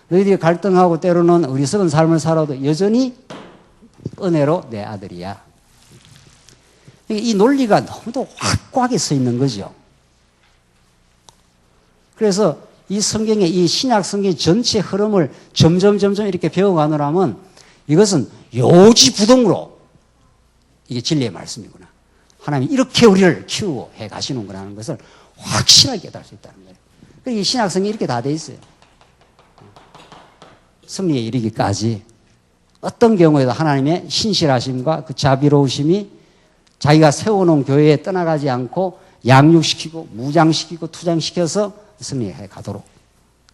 너희들이 갈등하고 때로는 어리석은 삶을 살아도 여전히 은혜로 내 아들이야. 이 논리가 너무도 확고하게 서 있는 거죠. 그래서 이 성경의 이 신약 성경 전체 흐름을 점점 이렇게 배워가느라면 이것은 요지부동으로 이게 진리의 말씀이구나. 하나님이 이렇게 우리를 키우고 해 가시는구나 하는 것을 확실하게 깨달을 수 있다는 거예요. 그러니까 이 신약 성경이 이렇게 다 돼 있어요. 승리에 이르기까지 어떤 경우에도 하나님의 신실하심과 그 자비로우심이 자기가 세워놓은 교회에 떠나가지 않고 양육시키고 무장시키고 투장시켜서 승리해 가도록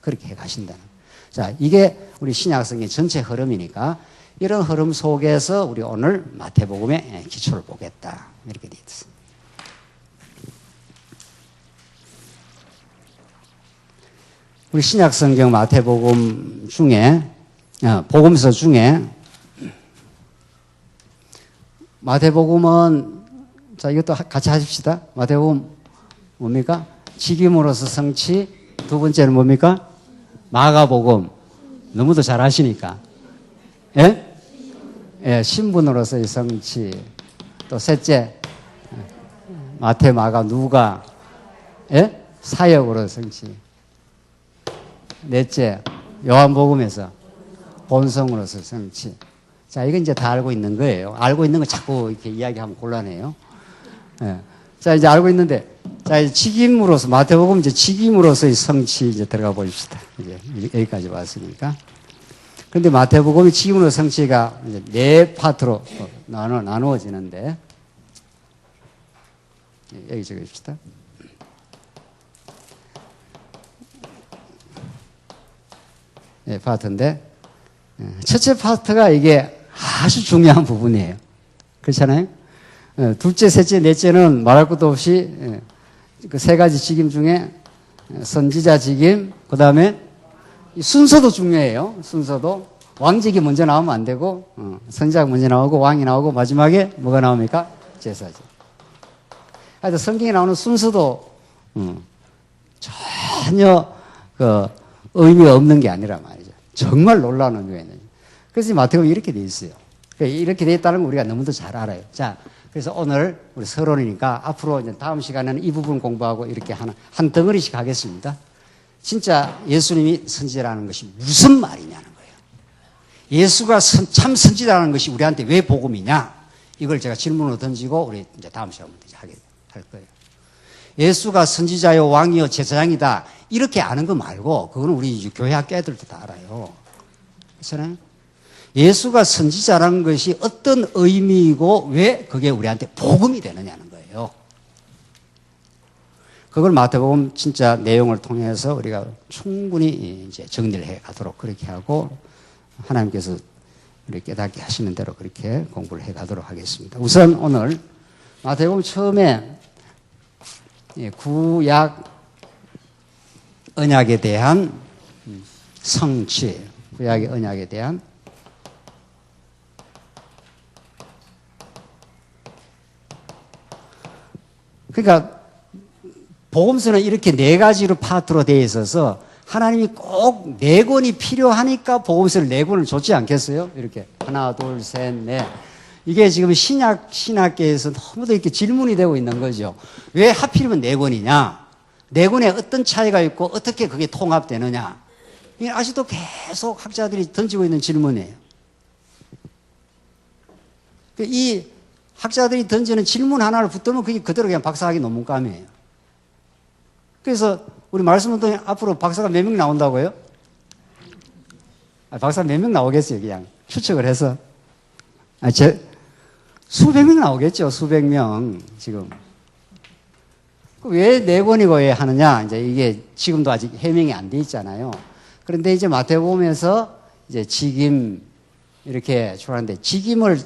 그렇게 해 가신다는. 자, 이게 우리 신약성의 전체 흐름이니까 이런 흐름 속에서 우리 오늘 마태복음의 기초를 보겠다. 이렇게 되어 있습니다. 우리 신약성경 마태복음 중에 복음서 중에 마태복음은 자 이것도 같이 하십시다. 마태복음 뭡니까? 직임으로서 성취. 두 번째는 뭡니까? 마가복음. 너무도 잘 하시니까. 예? 예, 신분으로서의 성취. 또 셋째 마태, 마가, 누가. 예? 사역으로 성취. 넷째 요한복음에서 본성으로서 성취. 자, 이건 이제 다 알고 있는 거예요. 알고 있는 거 자꾸 이렇게 이야기하면 곤란해요. 예. 자, 이제 알고 있는데, 자, 이제 직임으로서, 마태복음 이제 직임으로서의 성취 이제 들어가 보십시다. 이제 여기까지 왔으니까. 그런데 마태복음이 지금으로 성취가 이제 네 파트로 나누어지는데, 여기 적어줍시다. 네, 파트인데, 첫째 파트가 이게 아주 중요한 부분이에요. 그렇잖아요? 둘째, 셋째, 넷째는 말할 것도 없이 그 세 가지 직임 중에 선지자 직임, 그 다음에 순서도 중요해요. 순서도. 왕직이 먼저 나오면 안 되고, 선지자가 먼저 나오고, 왕이 나오고, 마지막에 뭐가 나옵니까? 제사직. 하여튼 성경에 나오는 순서도, 전혀 그 의미가 없는 게 아니라 말이죠. 정말 놀라운 의미가 있는. 그래서 마태복음이 이렇게 돼 있어요. 이렇게 돼 있다는 걸 우리가 너무도 잘 알아요. 자, 그래서 오늘 우리 서론이니까 앞으로 이제 다음 시간에는 이 부분 공부하고 이렇게 한 덩어리씩 하겠습니다. 진짜 예수님이 선지자라는 것이 무슨 말이냐는 거예요. 예수가 참 선지자라는 것이 우리한테 왜 복음이냐? 이걸 제가 질문으로 던지고 우리 이제 다음 시간부터 이제 할 거예요. 예수가 선지자요, 왕이요, 제사장이다. 이렇게 아는 거 말고, 그거는 우리 교회 학교 애들도 다 알아요. 그렇잖아요? 예수가 선지자라는 것이 어떤 의미이고 왜 그게 우리한테 복음이 되느냐는 거예요. 그걸 마태복음 진짜 내용을 통해서 우리가 충분히 이제 정리를 해 가도록 그렇게 하고 하나님께서 우리 깨닫게 하시는 대로 그렇게 공부를 해 가도록 하겠습니다. 우선 오늘 마태복음 처음에 구약 언약에 대한 성취, 구약의 언약에 대한 그러니까 복음서는 이렇게 네 가지로 파트로 되어 있어서 하나님이 꼭 네 권이 필요하니까 복음서를 네 권을 줬지 않겠어요? 이렇게 하나, 둘, 셋, 넷. 이게 지금 신학계에서 너무도 이렇게 질문이 되고 있는 거죠. 왜 하필이면 네 권이냐? 네 권에 어떤 차이가 있고 어떻게 그게 통합되느냐? 이게 아직도 계속 학자들이 던지고 있는 질문이에요. 이 학자들이 던지는 질문 하나를 붙들면 그게 그대로 그냥 박사학위 논문감이에요. 그래서 우리 말씀운동에 앞으로 박사가 몇 명 나온다고요? 박사 몇 명 나오겠어요, 그냥. 추측을 해서. 수백 명 나오겠죠, 수백 명, 지금. 왜 네 권이고 왜 하느냐? 이제 이게 지금도 아직 해명이 안 돼 있잖아요. 그런데 이제 마태복음에서 이제 직임, 이렇게 출하는데, 직임을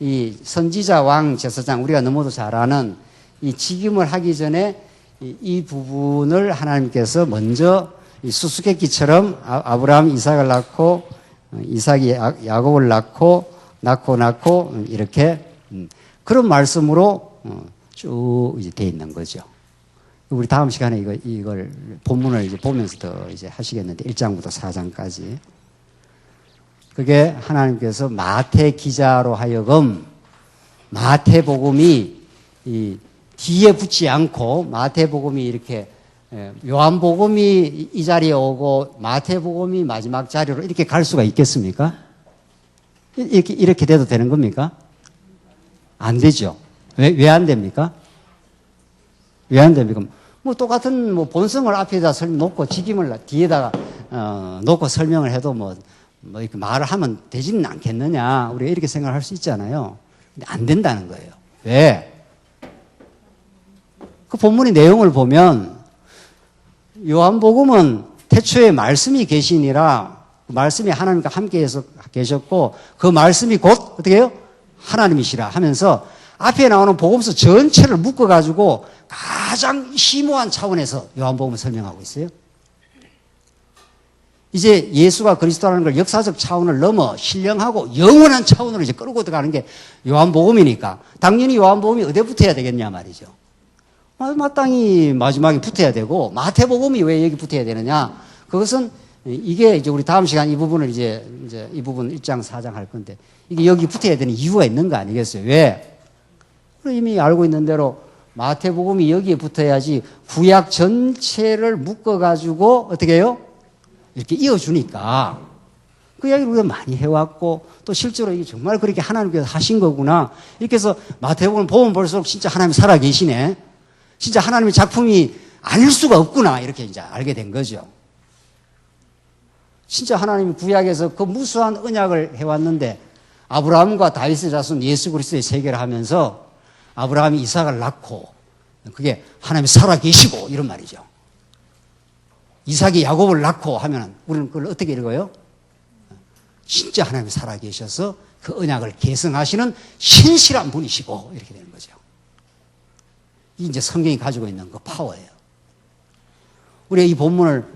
이 선지자, 왕, 제사장, 우리가 너무도 잘 아는 이 직임을 하기 전에 이 부분을 하나님께서 먼저 이 수수께끼처럼 아브라함 이삭을 낳고 이삭이 야곱을 낳고 이렇게 그런 말씀으로 쭉 이제 돼 있는 거죠. 우리 다음 시간에 이걸 본문을 이제 보면서 더 이제 하시겠는데 1장부터 4장까지 그게 하나님께서 마태 기자로 하여금 마태복음이 이 뒤에 붙지 않고 마태복음이 이렇게 요한복음이 이 자리에 오고 마태복음이 마지막 자리로 이렇게 갈 수가 있겠습니까? 이렇게 돼도 되는 겁니까? 안 되죠. 왜 안 됩니까? 왜 안 됩니까? 뭐 똑같은 뭐 본성을 앞에다 놓고 직임을 뒤에다가 놓고 설명을 해도 뭐 이렇게 말을 하면 되지는 않겠느냐. 우리가 이렇게 생각할 수 있잖아요. 근데 안 된다는 거예요. 왜? 그 본문의 내용을 보면 요한복음은 태초에 말씀이 계시니라 말씀이 하나님과 함께 해서 계셨고 그 말씀이 곧 어떻게 해요? 하나님이시라 하면서 앞에 나오는 복음서 전체를 묶어가지고 가장 심오한 차원에서 요한복음을 설명하고 있어요. 이제 예수가 그리스도라는 걸 역사적 차원을 넘어 신령하고 영원한 차원으로 이제 끌고 들어가는 게 요한복음이니까 당연히 요한복음이 어디에 붙어야 되겠냐 말이죠. 마땅히 마지막에 붙어야 되고 마태복음이 왜 여기 붙어야 되느냐? 그것은 이게 이제 우리 다음 시간 이 부분을 이제 이 부분 1장 4장 할 건데 이게 여기 붙어야 되는 이유가 있는 거 아니겠어요? 왜? 이미 알고 있는 대로 마태복음이 여기에 붙어야지 구약 전체를 묶어가지고 어떻게 해요? 이렇게 이어주니까 그 이야기를 우리가 많이 해왔고 또 실제로 이게 정말 그렇게 하나님께서 하신 거구나. 이렇게 해서 마태복음을 보면 볼수록 진짜 하나님이 살아계시네. 진짜 하나님의 작품이 아닐 수가 없구나. 이렇게 이제 알게 된 거죠. 진짜 하나님이 구약에서 그 무수한 언약을 해왔는데 아브라함과 다윗의 자손 예수 그리스도의 세계를 하면서 아브라함이 이삭을 낳고 그게 하나님이 살아계시고 이런 말이죠. 이삭이 야곱을 낳고 하면 우리는 그걸 어떻게 읽어요? 진짜 하나님이 살아계셔서 그 언약을 계승하시는 신실한 분이시고 이렇게 되는 거죠. 이게 이제 성경이 가지고 있는 그 파워예요. 우리가 이 본문을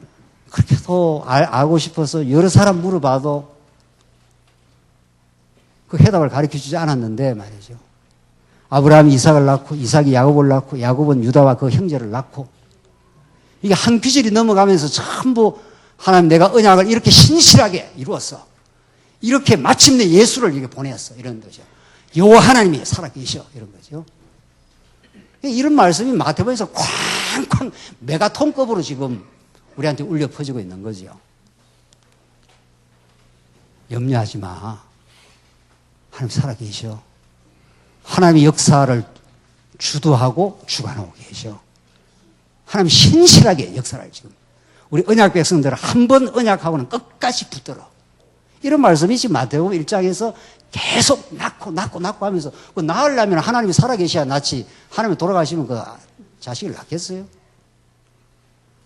그렇게 더 알고 싶어서 여러 사람 물어봐도 그 해답을 가르쳐 주지 않았는데 말이죠. 아브라함이 이삭을 낳고 이삭이 야곱을 낳고 야곱은 유다와 그 형제를 낳고 이게 한 귀절이 넘어가면서 전부 하나님 내가 언약을 이렇게 신실하게 이루었어. 이렇게 마침내 예수를 이렇게 보냈어. 이런 거죠. 여호와 하나님이 살아계셔. 이런 거죠. 이런 말씀이 마태복음에서 쾅쾅 메가톤급으로 지금 우리한테 울려 퍼지고 있는 거죠. 염려하지 마. 하나님 살아계셔. 하나님의 역사를 주도하고 주관하고 계셔. 하나님 신실하게 역사를 지금 우리 언약 백성들은 한 번 언약하고는 끝까지 붙들어. 이런 말씀이 지금 마태복음 1장에서 계속 낳고 하면서 그 낳으려면 하나님이 살아계셔야 낳지 하나님이 돌아가시면 그 자식을 낳겠어요?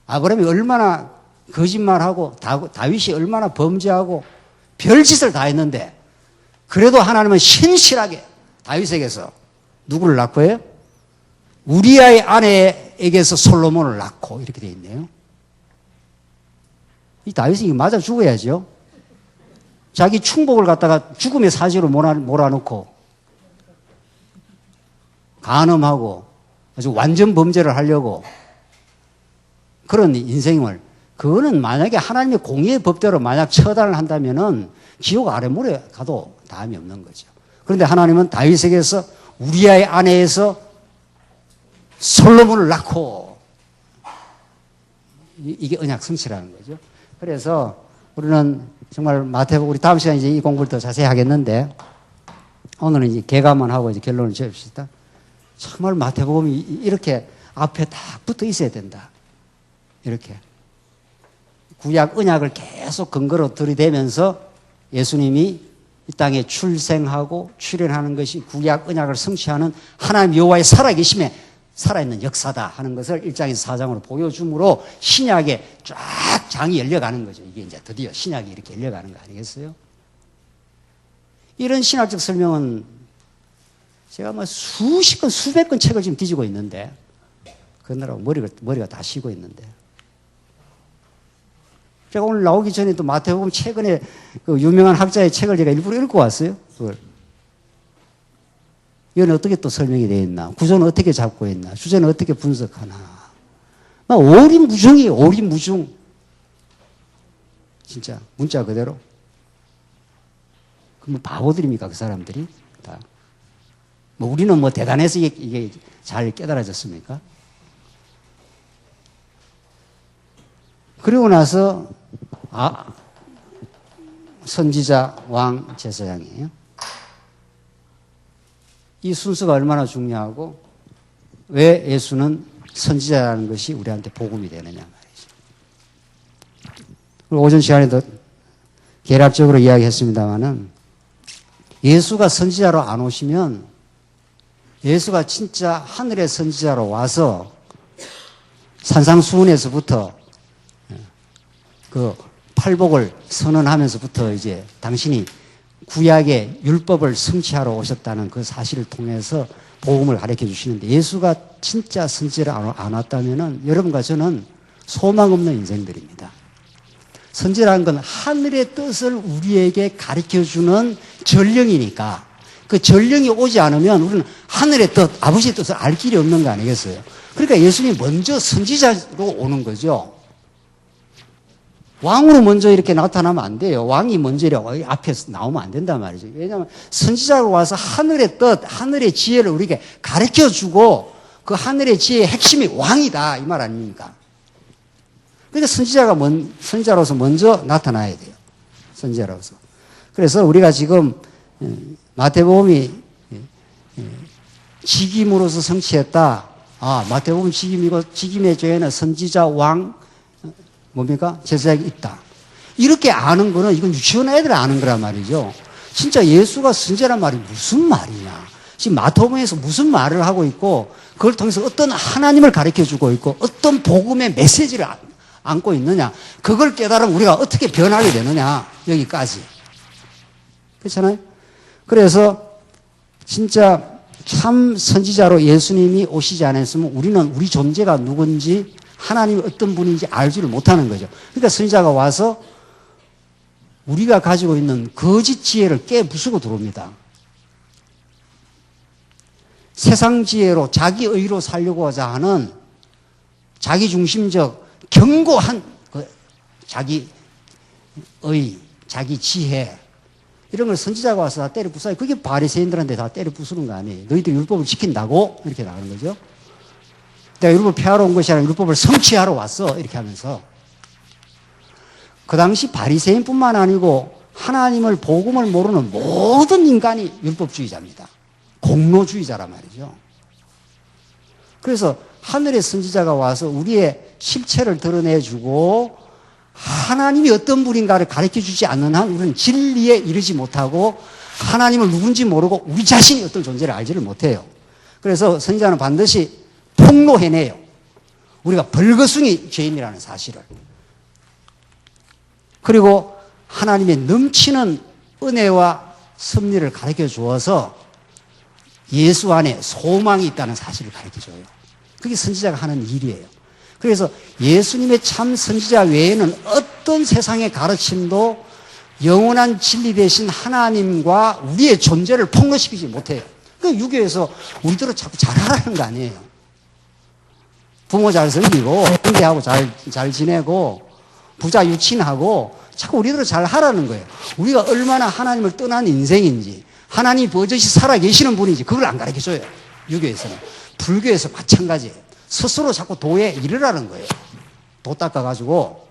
아브라함이 얼마나 거짓말하고 다윗이 얼마나 범죄하고 별짓을 다 했는데 그래도 하나님은 신실하게 다윗에게서 누구를 낳고 해요? 우리아의 아내에게서 솔로몬을 낳고 이렇게 되어 있네요. 이 다윗이 맞아 죽어야죠. 자기 충복을 갖다가 죽음의 사지로 몰아넣고 간음하고 아주 완전 범죄를 하려고 그런 인생을 그거는 만약에 하나님의 공의의 법대로 만약 처단을 한다면은 지옥 아래모래 가도 다함이 없는 거죠. 그런데 하나님은 다윗에게서 우리아의 아내에서 솔로몬을 낳고 이게 언약 성취라는 거죠. 그래서 우리는 정말 마태복음 우리 다음 시간에 이제 이 공부를 더 자세히 하겠는데 오늘은 이제 개감만 하고 이제 결론을 지읍시다. 정말 마태복음이 이렇게 앞에 다 붙어 있어야 된다. 이렇게 구약 언약을 계속 근거로 들이대면서 예수님이 이 땅에 출생하고 출현하는 것이 구약 언약을 성취하는 하나님 여호와의 살아계심에 살아있는 역사다 하는 것을 1장에서 4장으로 보여줌으로 신약에 쫙 장이 열려가는 거죠. 이게 이제 드디어 신약이 이렇게 열려가는 거 아니겠어요? 이런 신학적 설명은 제가 뭐 수십 건, 수백 건 책을 지금 뒤지고 있는데 그러느라고 머리가 다 쉬고 있는데 제가 오늘 나오기 전에 또 마태복음 최근에 그 유명한 학자의 책을 제가 일부러 읽고 왔어요. 그걸. 이건 어떻게 또 설명이 되어 있나? 구조는 어떻게 잡고 있나? 주제는 어떻게 분석하나? 막 오리무중이에요. 오리무중. 진짜 문자 그대로. 그럼 바보들입니까? 그 사람들이 다. 뭐 우리는 뭐 대단해서 이게 잘 깨달아졌습니까? 그리고 나서 선지자, 왕, 제사장이에요. 이 순서가 얼마나 중요하고 왜 예수는 선지자라는 것이 우리한테 복음이 되느냐 말이죠. 오전 시간에도 개략적으로 이야기했습니다마는 예수가 선지자로 안 오시면 예수가 진짜 하늘의 선지자로 와서 산상수훈에서부터 그 팔복을 선언하면서부터 이제 당신이 구약의 율법을 성취하러 오셨다는 그 사실을 통해서 복음을 가르쳐 주시는데 예수가 진짜 선지자로 안 왔다면은 여러분과 저는 소망 없는 인생들입니다. 선지자라는 건 하늘의 뜻을 우리에게 가르쳐 주는 전령이니까 그 전령이 오지 않으면 우리는 하늘의 뜻, 아버지의 뜻을 알 길이 없는 거 아니겠어요? 그러니까 예수님이 먼저 선지자로 오는 거죠. 왕으로 먼저 이렇게 나타나면 안 돼요. 왕이 먼저 이렇게 앞에서 나오면 안 된단 말이죠. 왜냐하면 선지자로 와서 하늘의 뜻, 하늘의 지혜를 우리에게 가르쳐 주고 그 하늘의 지혜의 핵심이 왕이다. 이 말 아닙니까? 그러니까 선지자로서 먼저 나타나야 돼요. 선지자로서. 그래서 우리가 지금 마태복음이 직임으로서 성취했다. 마태복음 직임이고 직임의 죄에는 선지자, 왕, 뭡니까? 제사장이 있다. 이렇게 아는 거는 이건 유치원 애들 아는 거란 말이죠. 진짜 예수가 선지자란 말이 무슨 말이냐. 지금 마태복음에서 무슨 말을 하고 있고 그걸 통해서 어떤 하나님을 가르쳐 주고 있고 어떤 복음의 메시지를 안고 있느냐. 그걸 깨달으면 우리가 어떻게 변하게 되느냐. 여기까지. 그렇잖아요? 그래서 진짜 참 선지자로 예수님이 오시지 않았으면 우리는 우리 존재가 누군지 하나님이 어떤 분인지 알지를 못하는 거죠. 그러니까 선지자가 와서 우리가 가지고 있는 거짓 지혜를 깨부수고 들어옵니다. 세상 지혜로 자기 의로 살려고자 하는 자기 중심적 견고한 자기 의, 자기 지혜 이런 걸 선지자가 와서 다 때려 부숴요. 그게 바리새인들한테 다 때려 부수는 거 아니에요. 너희들 율법을 지킨다고 이렇게 나가는 거죠. 내가 율법을 폐하러 온 것이 아니라 율법을 성취하러 왔어 이렇게 하면서 그 당시 바리새인뿐만 아니고 하나님을 복음을 모르는 모든 인간이 율법주의자입니다. 공로주의자란 말이죠. 그래서 하늘의 선지자가 와서 우리의 실체를 드러내주고 하나님이 어떤 분인가를 가르쳐주지 않는 한 우리는 진리에 이르지 못하고 하나님을 누군지 모르고 우리 자신이 어떤 존재를 알지를 못해요. 그래서 선지자는 반드시 폭로해내요. 우리가 벌거숭이 죄인이라는 사실을. 그리고 하나님의 넘치는 은혜와 섭리를 가르쳐 주어서 예수 안에 소망이 있다는 사실을 가르쳐 줘요. 그게 선지자가 하는 일이에요. 그래서 예수님의 참 선지자 외에는 어떤 세상의 가르침도 영원한 진리 대신 하나님과 우리의 존재를 폭로시키지 못해요. 그 유교에서 우리들은 자꾸 잘하라는 거 아니에요. 부모 잘 섬기고 형제하고 잘 지내고 부자 유친하고 자꾸 우리들은 잘 하라는 거예요. 우리가 얼마나 하나님을 떠난 인생인지 하나님이 버젓이 살아계시는 분인지 그걸 안 가르쳐줘요. 유교에서는. 불교에서 마찬가지예요. 스스로 자꾸 도에 이르라는 거예요. 도 닦아가지고.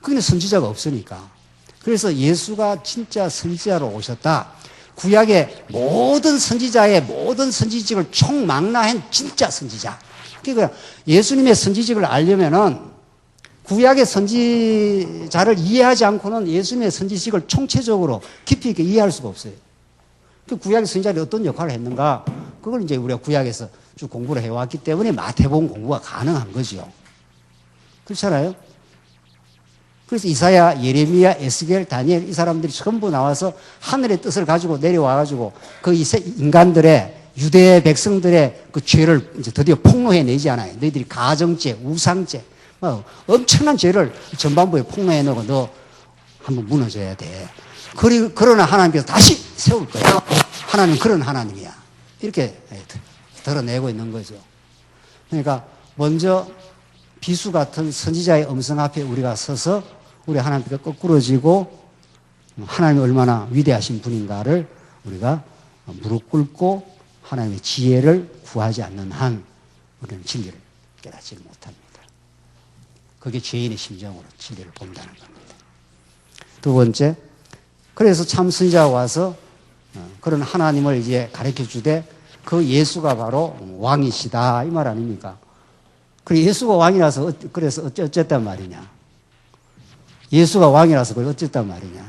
그게 선지자가 없으니까. 그래서 예수가 진짜 선지자로 오셨다. 구약의 모든 선지자의 모든 선지직을 총망라한 진짜 선지자. 그러니까 예수님의 선지직을 알려면은 구약의 선지자를 이해하지 않고는 예수님의 선지직을 총체적으로 깊이 있게 이해할 수가 없어요. 그 구약의 선지자들이 어떤 역할을 했는가? 그걸 이제 우리가 구약에서 쭉 공부를 해왔기 때문에 마태복음 공부가 가능한 거죠. 그렇잖아요? 그래서 이사야, 예레미야, 에스겔, 다니엘 이 사람들이 전부 나와서 하늘의 뜻을 가지고 내려와가지고 그 인간들의 유대 백성들의 그 죄를 이제 드디어 폭로해내지 않아요. 너희들이 가정죄, 우상죄, 엄청난 죄를 전반부에 폭로해내고 너 한번 무너져야 돼. 그러나 하나님께서 다시 세울 거야. 하나님은 그런 하나님이야. 이렇게 드러내고 있는 거죠. 그러니까 먼저 비수 같은 선지자의 음성 앞에 우리가 서서 우리 하나님께 거꾸러지고 하나님이 얼마나 위대하신 분인가를 우리가 무릎 꿇고 하나님의 지혜를 구하지 않는 한 우리는 진리를 깨닫지 못합니다. 그게 죄인의 심정으로 진리를 본다는 겁니다. 두 번째, 그래서 참 선지자가 와서 그런 하나님을 이제 가르쳐 주되 그 예수가 바로 왕이시다 이 말 아닙니까? 그래 예수가 왕이라서 그래서 어쨌단 말이냐? 예수가 왕이라서 그걸 어쨌단 말이냐?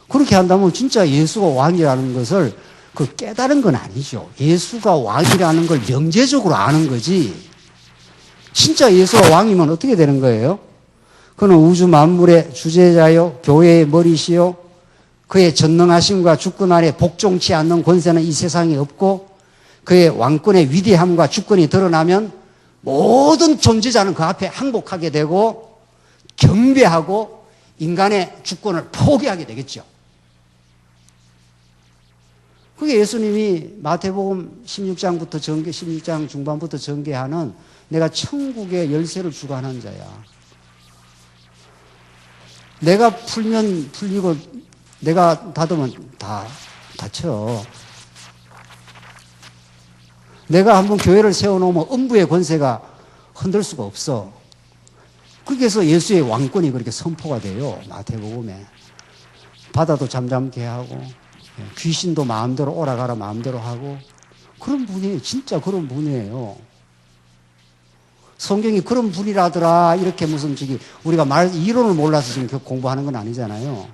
그렇게 한다면 진짜 예수가 왕이라는 것을 그 깨달은 건 아니죠. 예수가 왕이라는 걸 명제적으로 아는 거지. 진짜 예수가 왕이면 어떻게 되는 거예요? 그는 우주 만물의 주재자요 교회의 머리시요 그의 전능하심과 주권 아래 복종치 않는 권세는 이 세상에 없고 그의 왕권의 위대함과 주권이 드러나면 모든 존재자는 그 앞에 항복하게 되고 경배하고 인간의 주권을 포기하게 되겠죠. 그게 예수님이 마태복음 16장부터 16장 중반부터 전개하는 내가 천국의 열쇠를 주관하는 자야. 내가 풀면 풀리고 내가 닫으면 다 닫혀. 내가 한번 교회를 세워놓으면 음부의 권세가 흔들 수가 없어. 그렇게 해서 예수의 왕권이 그렇게 선포가 돼요. 마태복음에. 바다도 잠잠케 하고 귀신도 마음대로 오라가라 마음대로 하고 그런 분이에요. 진짜 그런 분이에요. 성경이 그런 분이라더라. 이렇게 무슨 우리가 이론을 몰라서 지금 공부하는 건 아니잖아요.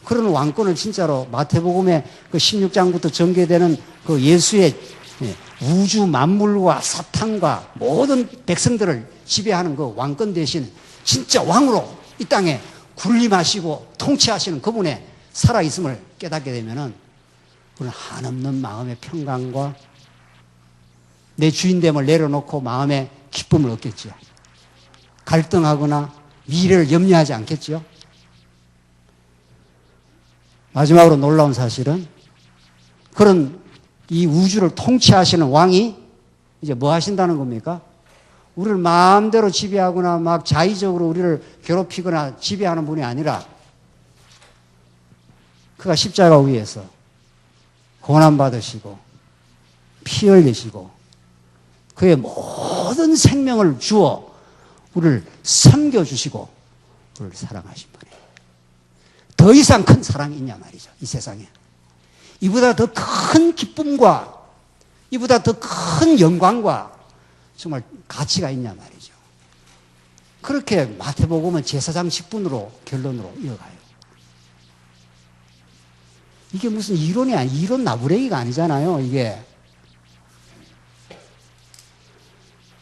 그런 왕권을 진짜로 마태복음의 그 16장부터 전개되는 그 예수의 우주 만물과 사탄과 모든 백성들을 지배하는 그 왕권 대신 진짜 왕으로 이 땅에 군림하시고 통치하시는 그분의 살아있음을 깨닫게 되면은 우리는 한없는 마음의 평강과 내 주인됨을 내려놓고 마음의 기쁨을 얻겠죠. 갈등하거나 미래를 염려하지 않겠죠. 마지막으로 놀라운 사실은 그런 이 우주를 통치하시는 왕이 이제 뭐 하신다는 겁니까? 우리를 마음대로 지배하거나 막 자의적으로 우리를 괴롭히거나 지배하는 분이 아니라 그가 십자가 위에서 고난받으시고 피 흘리시고 그의 모든 생명을 주어 우리를 섬겨주시고 우리를 사랑하신 분이에요. 더 이상 큰 사랑이 있냐 말이죠. 이 세상에. 이보다 더 큰 기쁨과 이보다 더 큰 영광과 정말 가치가 있냐 말이죠. 그렇게 마태복음은 제사장 직분으로 결론으로 이어가요. 이게 무슨 이론이 아니, 이론 나부랭이가 아니잖아요, 이게.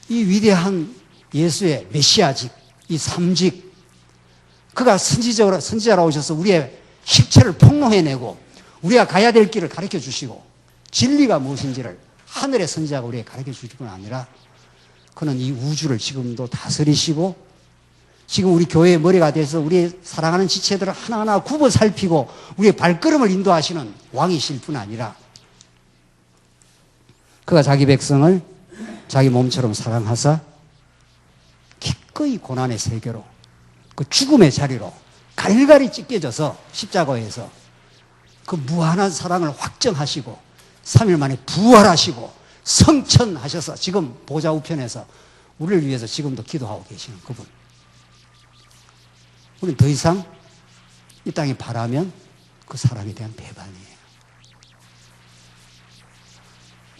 이 위대한 예수의 메시아직, 이 삼직, 그가 선지자로 오셔서 우리의 실체를 폭로해내고 우리가 가야 될 길을 가르쳐 주시고 진리가 무엇인지를 하늘의 선지자가 우리에게 가르쳐 주실 뿐 아니라 그는 이 우주를 지금도 다스리시고 지금 우리 교회의 머리가 돼서 우리의 사랑하는 지체들을 하나하나 굽어 살피고 우리의 발걸음을 인도하시는 왕이실 뿐 아니라 그가 자기 백성을 자기 몸처럼 사랑하사 기꺼이 고난의 세계로 그 죽음의 자리로 갈갈이 찢겨져서 십자가에서 그 무한한 사랑을 확정하시고 3일 만에 부활하시고 성천하셔서 지금 보좌 우편에서 우리를 위해서 지금도 기도하고 계시는 그분. 우리는 더 이상 이 땅에 바라면 그 사랑에 대한 배반이에요.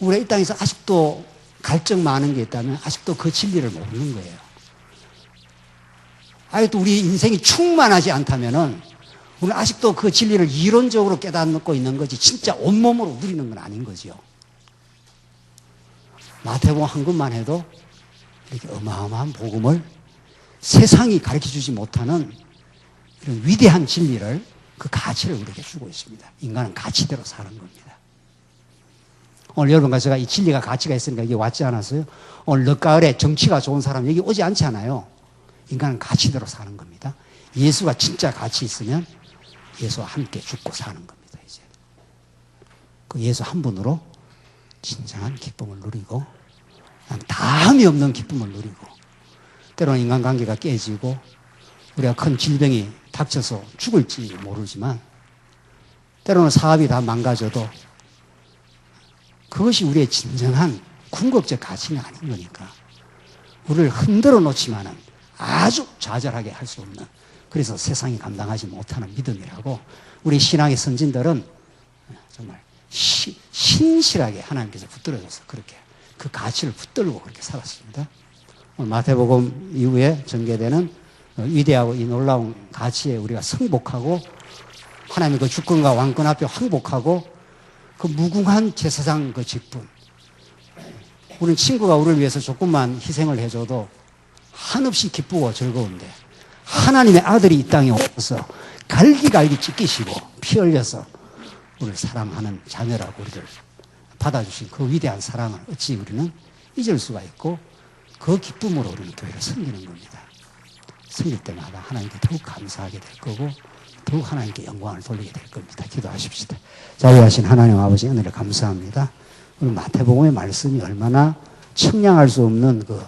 우리가 이 땅에서 아직도 갈증 많은 게 있다면 아직도 그 진리를 모르는 거예요. 아직도 우리 인생이 충만하지 않다면은 우리는 아직도 그 진리를 이론적으로 깨닫고 있는 거지 진짜 온몸으로 누리는 건 아닌 거죠. 마태복음 한 권만 해도 이렇게 어마어마한 복음을 세상이 가르쳐주지 못하는 이런 위대한 진리를 그 가치를 우리에게 주고 있습니다. 인간은 가치대로 사는 겁니다. 오늘 여러분과 제가 이 진리가 가치가 있으니까 여기 왔지 않았어요? 오늘 늦가을에 정치가 좋은 사람 여기 오지 않지 않아요? 인간은 가치대로 사는 겁니다. 예수가 진짜 가치 있으면 예수와 함께 죽고 사는 겁니다. 이제 그 예수 한 분으로 진정한 기쁨을 누리고 다음이 없는 기쁨을 누리고 때로는 인간관계가 깨지고 우리가 큰 질병이 닥쳐서 죽을지 모르지만 때로는 사업이 다 망가져도 그것이 우리의 진정한 궁극적 가치는 아닌 거니까 우리를 흔들어 놓지만은 아주 좌절하게 할 수 없는 그래서 세상이 감당하지 못하는 믿음이라고 우리 신앙의 선진들은 정말 신실하게 하나님께서 붙들어줘서 그렇게 그 가치를 붙들고 그렇게 살았습니다. 오늘 마태복음 이후에 전개되는 위대하고 이 놀라운 가치에 우리가 승복하고 하나님의 그 주권과 왕권 앞에 항복하고 그 무궁한 제사장 그 직분 우리는 친구가 우리를 위해서 조금만 희생을 해줘도 한없이 기쁘고 즐거운데 하나님의 아들이 이 땅에 오셔서 갈기갈기 찢기시고 피 흘려서 우리를 사랑하는 자녀라고 우리를 받아주신 그 위대한 사랑을 어찌 우리는 잊을 수가 있고 그 기쁨으로 우리는 교회를 섬기는 겁니다. 섬길 때마다 하나님께 더욱 감사하게 될 거고 더욱 하나님께 영광을 돌리게 될 겁니다. 기도하십시다. 자비하신 하나님 아버지 은혜를 감사합니다. 오늘 마태복음의 말씀이 얼마나 청량할 수 없는 그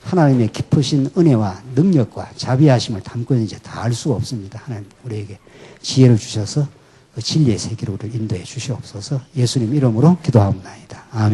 하나님의 깊으신 은혜와 능력과 자비하심을 담고 있는지 다 알 수가 없습니다. 하나님 우리에게 지혜를 주셔서 그 진리의 세계로 우리를 인도해 주시옵소서. 예수님 이름으로 기도하옵나이다. 아멘.